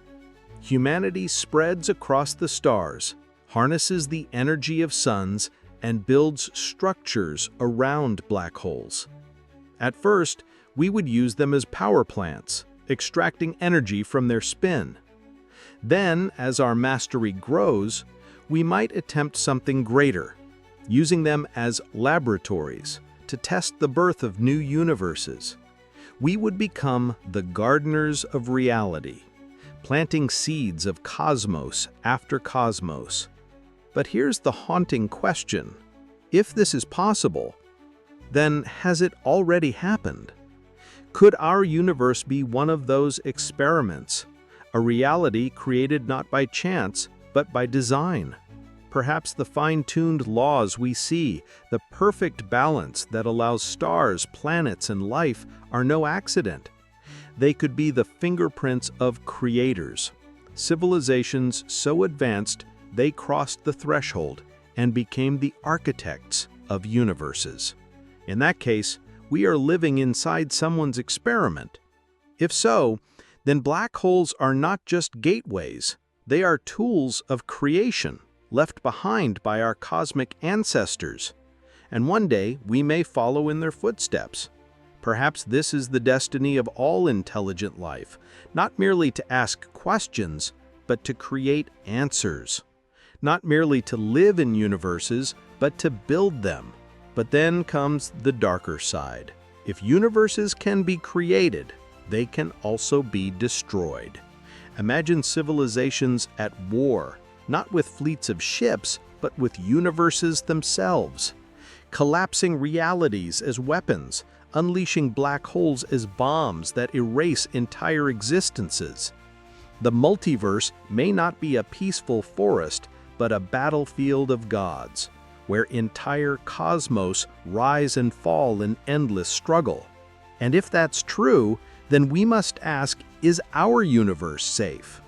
Humanity spreads across the stars, harnesses the energy of suns, and builds structures around black holes. At first, we would use them as power plants, extracting energy from their spin. Then, as our mastery grows, we might attempt something greater, using them as laboratories to test the birth of new universes. We would become the gardeners of reality, planting seeds of cosmos after cosmos. But here's the haunting question. If this is possible, then has it already happened? Could our universe be one of those experiments, a reality created not by chance, but by design? Perhaps the fine-tuned laws we see, the perfect balance that allows stars, planets, and life are no accident. They could be the fingerprints of creators, civilizations so advanced they crossed the threshold and became the architects of universes. In that case, we are living inside someone's experiment. If so, then black holes are not just gateways, they are tools of creation left behind by our cosmic ancestors. And one day we may follow in their footsteps. Perhaps this is the destiny of all intelligent life, not merely to ask questions, but to create answers. Not merely to live in universes, but to build them. But then comes the darker side. If universes can be created, they can also be destroyed. Imagine civilizations at war, not with fleets of ships, but with universes themselves. Collapsing realities as weapons, unleashing black holes as bombs that erase entire existences. The multiverse may not be a peaceful forest, but a battlefield of gods, where entire cosmos rise and fall in endless struggle. And if that's true, then we must ask, is our universe safe?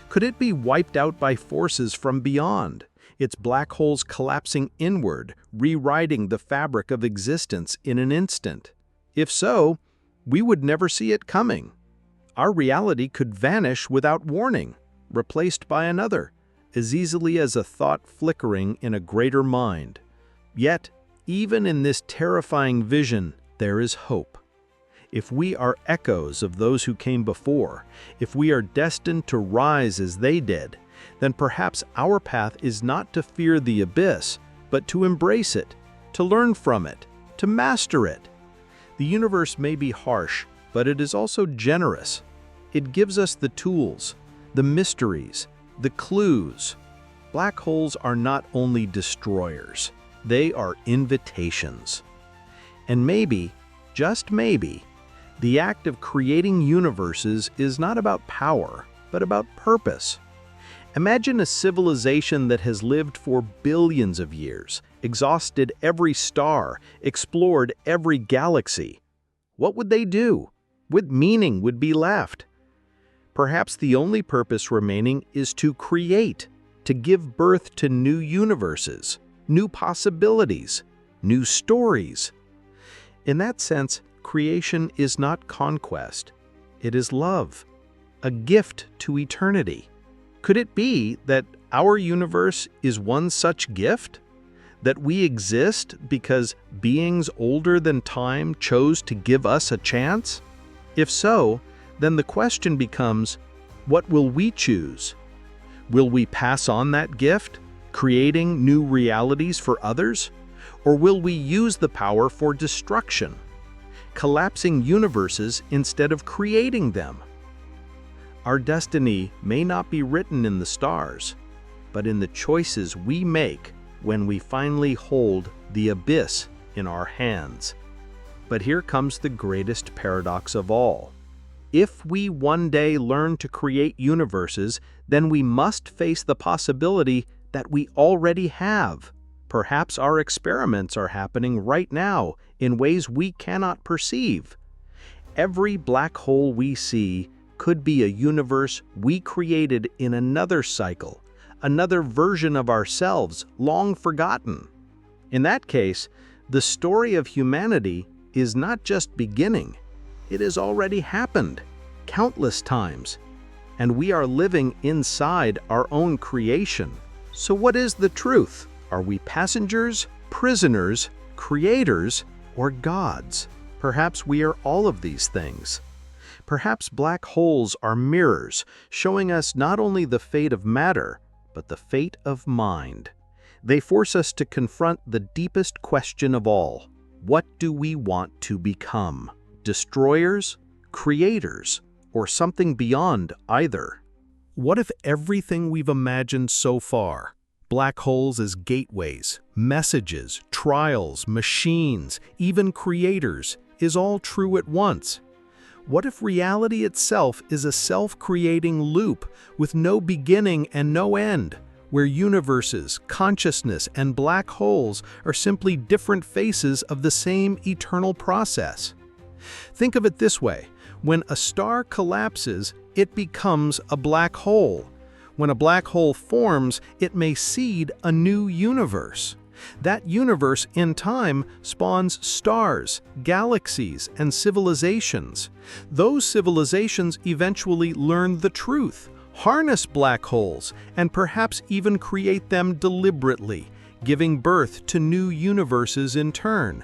Could it be wiped out by forces from beyond, its black holes collapsing inward, rewriting the fabric of existence in an instant? If so, we would never see it coming. Our reality could vanish without warning, replaced by another, as easily as a thought flickering in a greater mind. Yet, even in this terrifying vision, there is hope. If we are echoes of those who came before, if we are destined to rise as they did, then perhaps our path is not to fear the abyss, but to embrace it, to learn from it, to master it. The universe may be harsh, but it is also generous. It gives us the tools, the mysteries, the clues. Black holes are not only destroyers, they are invitations. And maybe, just maybe, the act of creating universes is not about power, but about purpose. Imagine a civilization that has lived for billions of years, exhausted every star, explored every galaxy. What would they do? What meaning would be left? Perhaps the only purpose remaining is to create, to give birth to new universes, new possibilities, new stories. In that sense, creation is not conquest. It is love, a gift to eternity. Could it be that our universe is one such gift? That we exist because beings older than time chose to give us a chance? If so, then the question becomes, what will we choose? Will we pass on that gift, creating new realities for others? Or will we use the power for destruction, collapsing universes instead of creating them? Our destiny may not be written in the stars, but in the choices we make when we finally hold the abyss in our hands. But here comes the greatest paradox of all. If we one day learn to create universes, then we must face the possibility that we already have. Perhaps our experiments are happening right now in ways we cannot perceive. Every black hole we see could be a universe we created in another cycle, another version of ourselves long forgotten. In that case, the story of humanity is not just beginning, it has already happened countless times, and we are living inside our own creation. So what is the truth? Are we passengers, prisoners, creators, or gods? Perhaps we are all of these things. Perhaps black holes are mirrors, showing us not only the fate of matter, but the fate of mind. They force us to confront the deepest question of all. What do we want to become? Destroyers, creators, or something beyond either? What if everything we've imagined so far, black holes as gateways, messages, trials, machines, even creators, is all true at once? What if reality itself is a self-creating loop with no beginning and no end, where universes, consciousness, and black holes are simply different faces of the same eternal process. Think of it this way: when a star collapses, it becomes a black hole. When a black hole forms, it may seed a new universe. That universe, in time, spawns stars, galaxies, and civilizations. Those civilizations eventually learn the truth, harness black holes, and perhaps even create them deliberately, giving birth to new universes in turn.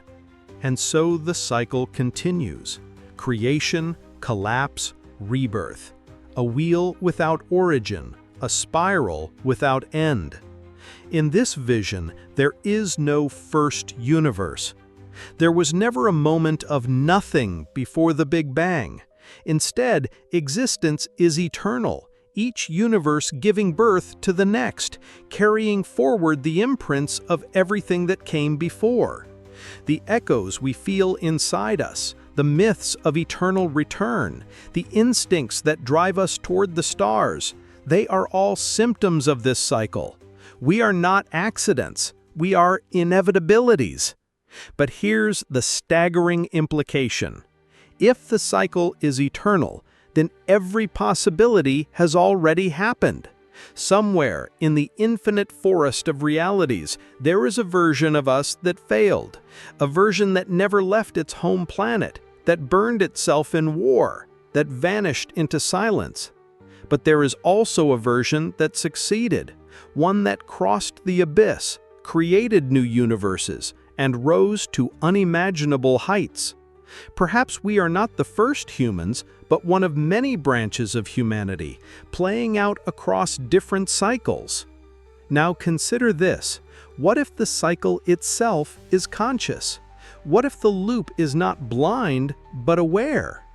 And so the cycle continues: creation, collapse, rebirth. A wheel without origin, a spiral without end. In this vision, there is no first universe. There was never a moment of nothing before the Big Bang. Instead, existence is eternal, each universe giving birth to the next, carrying forward the imprints of everything that came before. The echoes we feel inside us, the myths of eternal return, the instincts that drive us toward the stars, they are all symptoms of this cycle. We are not accidents, we are inevitabilities. But here's the staggering implication. If the cycle is eternal, then every possibility has already happened. Somewhere in the infinite forest of realities, there is a version of us that failed, a version that never left its home planet, that burned itself in war, that vanished into silence. But there is also a version that succeeded, one that crossed the abyss, created new universes, and rose to unimaginable heights. Perhaps we are not the first humans, but one of many branches of humanity, playing out across different cycles. Now consider this: what if the cycle itself is conscious? What if the loop is not blind, but aware?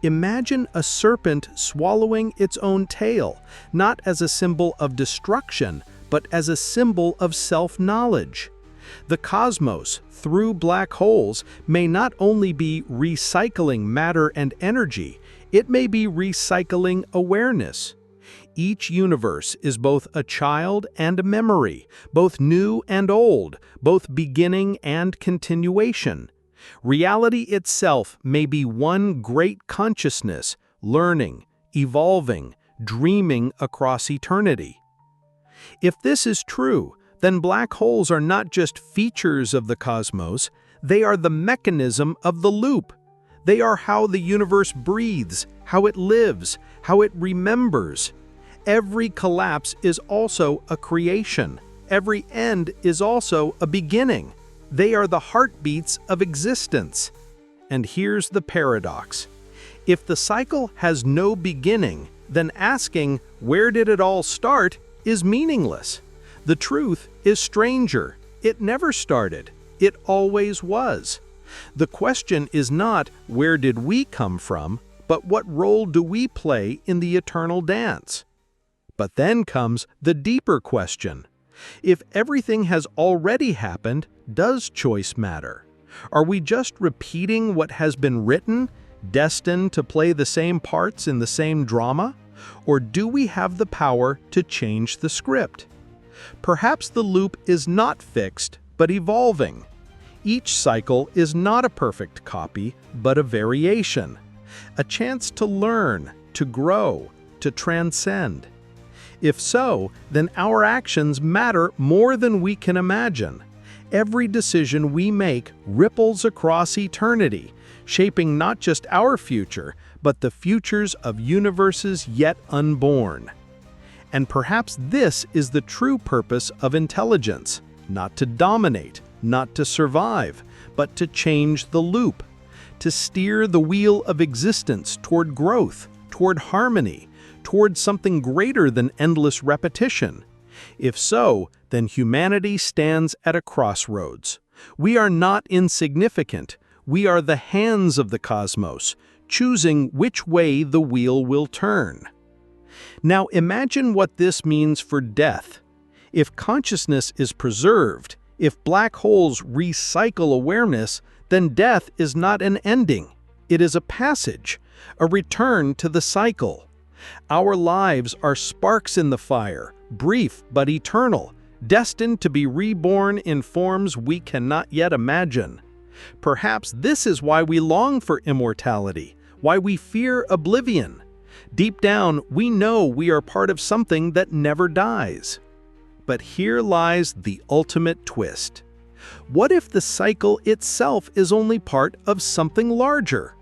Imagine a serpent swallowing its own tail, not as a symbol of destruction, but as a symbol of self-knowledge. The cosmos, through black holes, may not only be recycling matter and energy, it may be recycling awareness. Each universe is both a child and a memory, both new and old, both beginning and continuation. Reality itself may be one great consciousness, learning, evolving, dreaming across eternity. If this is true, then black holes are not just features of the cosmos, they are the mechanism of the loop. They are how the universe breathes, how it lives, how it remembers. Every collapse is also a creation. Every end is also a beginning. They are the heartbeats of existence. And here's the paradox. If the cycle has no beginning, then asking, "Where did it all start?" is meaningless. The truth is stranger. It never started. It always was. The question is not, where did we come from, but what role do we play in the eternal dance? But then comes the deeper question. If everything has already happened, does choice matter? Are we just repeating what has been written, destined to play the same parts in the same drama? Or do we have the power to change the script? Perhaps the loop is not fixed, but evolving. Each cycle is not a perfect copy, but a variation. A chance to learn, to grow, to transcend. If so, then our actions matter more than we can imagine. Every decision we make ripples across eternity, shaping not just our future, but the futures of universes yet unborn. And perhaps this is the true purpose of intelligence: not to dominate, not to survive, but to change the loop, to steer the wheel of existence toward growth, toward harmony, toward something greater than endless repetition. If so, then humanity stands at a crossroads. We are not insignificant. We are the hands of the cosmos, choosing which way the wheel will turn. Now imagine what this means for death. If consciousness is preserved, if black holes recycle awareness, then death is not an ending. It is a passage, a return to the cycle. Our lives are sparks in the fire, brief but eternal, destined to be reborn in forms we cannot yet imagine. Perhaps this is why we long for immortality, why we fear oblivion. Deep down, we know we are part of something that never dies. But here lies the ultimate twist. What if the cycle itself is only part of something larger?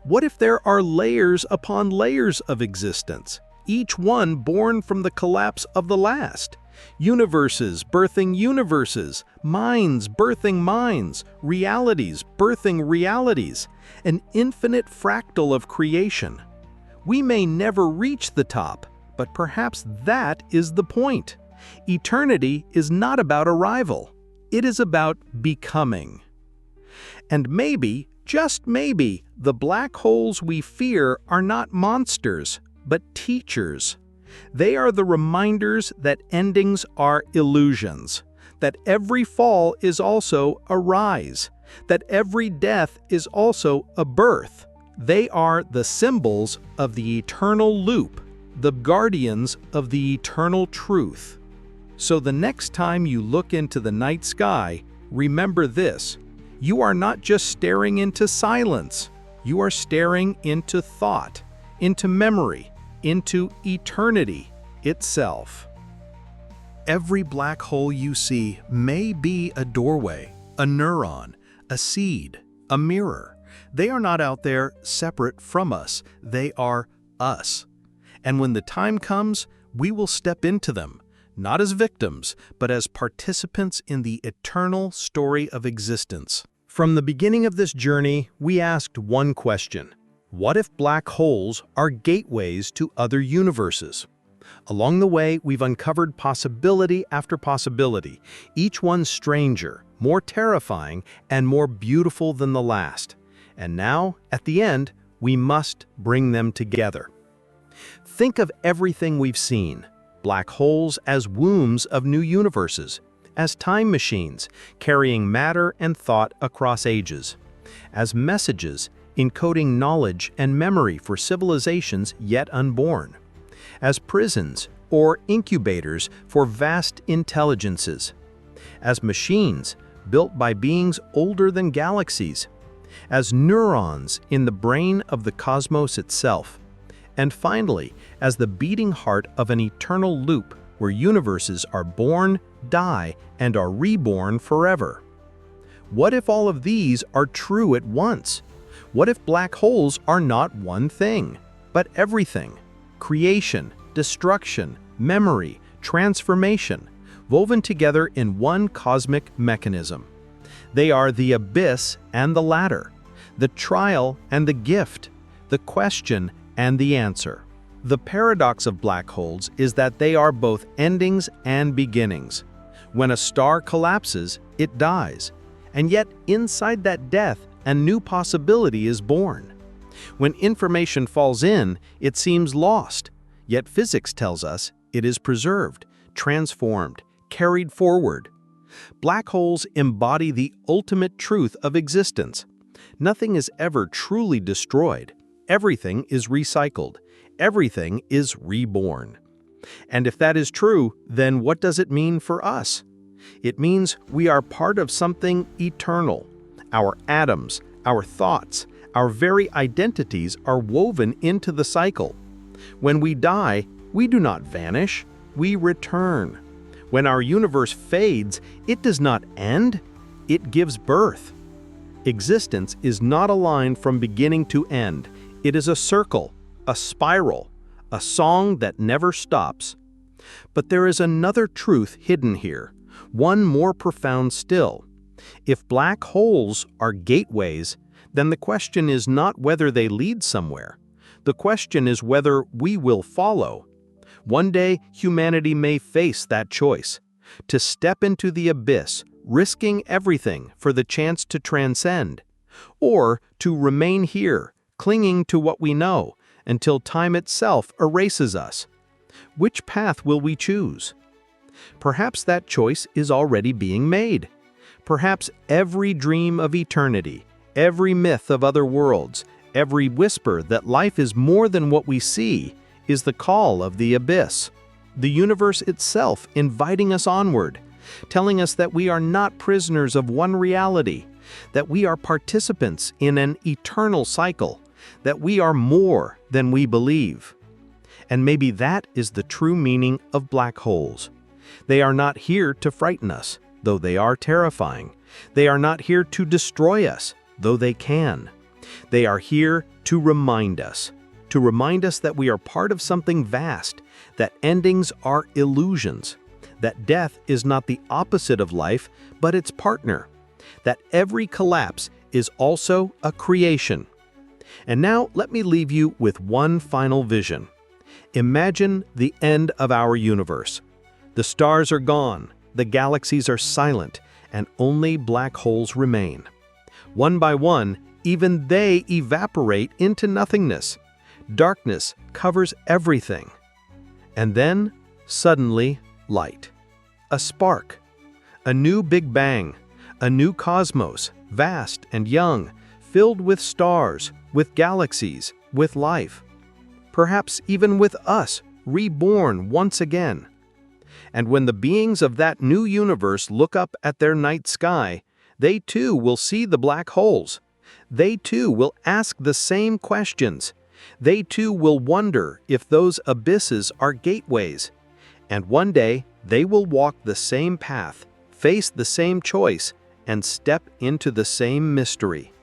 What if there are layers upon layers of existence, each one born from the collapse of the last? Universes birthing universes, minds birthing minds, realities birthing realities, an infinite fractal of creation. We may never reach the top, but perhaps that is the point. Eternity is not about arrival. It is about becoming. And maybe, just maybe, the black holes we fear are not monsters, but teachers. They are the reminders that endings are illusions, that every fall is also a rise, that every death is also a birth. They are the symbols of the eternal loop, the guardians of the eternal truth. So the next time you look into the night sky, remember this: you are not just staring into silence, you are staring into thought, into memory, into eternity itself. Every black hole you see may be a doorway, a neuron, a seed, a mirror. They are not out there separate from us, they are us. And when the time comes, we will step into them, not as victims, but as participants in the eternal story of existence. From the beginning of this journey, we asked one question: what if black holes are gateways to other universes? Along the way, we've uncovered possibility after possibility, each one stranger, more terrifying, and more beautiful than the last. And now, at the end, we must bring them together. Think of everything we've seen: black holes as wombs of new universes, as time machines carrying matter and thought across ages, as messages encoding knowledge and memory for civilizations yet unborn, as prisons or incubators for vast intelligences, as machines built by beings older than galaxies, as neurons in the brain of the cosmos itself, and finally, as the beating heart of an eternal loop where universes are born, die, and are reborn forever. What if all of these are true at once? What if black holes are not one thing, but everything? Creation, destruction, memory, transformation, woven together in one cosmic mechanism. They are the abyss and the ladder, the trial and the gift, the question and the answer. The paradox of black holes is that they are both endings and beginnings. When a star collapses, it dies, and yet inside that death, a new possibility is born. When information falls in, it seems lost, yet physics tells us it is preserved, transformed, carried forward. Black holes embody the ultimate truth of existence. Nothing is ever truly destroyed. Everything is recycled. Everything is reborn. And if that is true, then what does it mean for us? It means we are part of something eternal. Our atoms, our thoughts, our very identities are woven into the cycle. When we die, we do not vanish, we return. When our universe fades, it does not end, it gives birth. Existence is not a line from beginning to end. It is a circle, a spiral, a song that never stops. But there is another truth hidden here, one more profound still. If black holes are gateways, then the question is not whether they lead somewhere. The question is whether we will follow. One day, humanity may face that choice, to step into the abyss, risking everything for the chance to transcend, or to remain here, clinging to what we know, until time itself erases us. Which path will we choose? Perhaps that choice is already being made. Perhaps every dream of eternity, every myth of other worlds, every whisper that life is more than what we see, is the call of the abyss, the universe itself inviting us onward, telling us that we are not prisoners of one reality, that we are participants in an eternal cycle, that we are more than we believe. And maybe that is the true meaning of black holes. They are not here to frighten us, though they are terrifying. They are not here to destroy us, though they can. They are here to remind us that we are part of something vast, that endings are illusions, that death is not the opposite of life, but its partner, that every collapse is also a creation. And now let me leave you with one final vision. Imagine the end of our universe. The stars are gone, the galaxies are silent, and only black holes remain. One by one, even they evaporate into nothingness. Darkness covers everything. And then, suddenly, light. A spark. A new Big Bang. A new cosmos, vast and young, filled with stars, with galaxies, with life. Perhaps even with us, reborn once again. And when the beings of that new universe look up at their night sky, they too will see the black holes. They too will ask the same questions. They too will wonder if those abysses are gateways. And one day, they will walk the same path, face the same choice, and step into the same mystery.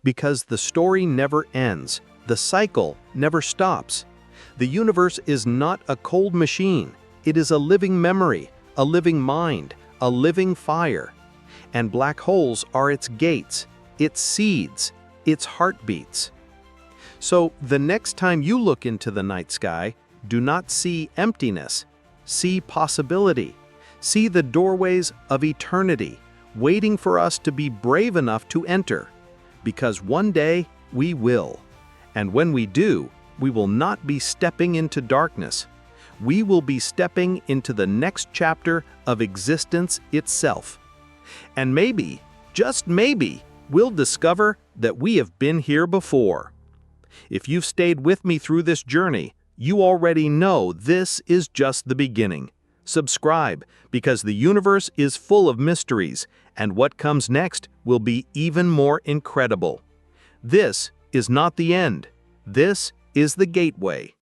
Because the story never ends, the cycle never stops. The universe is not a cold machine. It is a living memory, a living mind, a living fire. And black holes are its gates, its seeds, its heartbeats. So the next time you look into the night sky, do not see emptiness. See possibility. See the doorways of eternity, waiting for us to be brave enough to enter. Because one day we will. And when we do, we will not be stepping into darkness. We will be stepping into the next chapter of existence itself. And maybe, just maybe, we'll discover that we have been here before. If you've stayed with me through this journey, you already know this is just the beginning. Subscribe, because the universe is full of mysteries, and what comes next will be even more incredible. This is not the end. This is the gateway.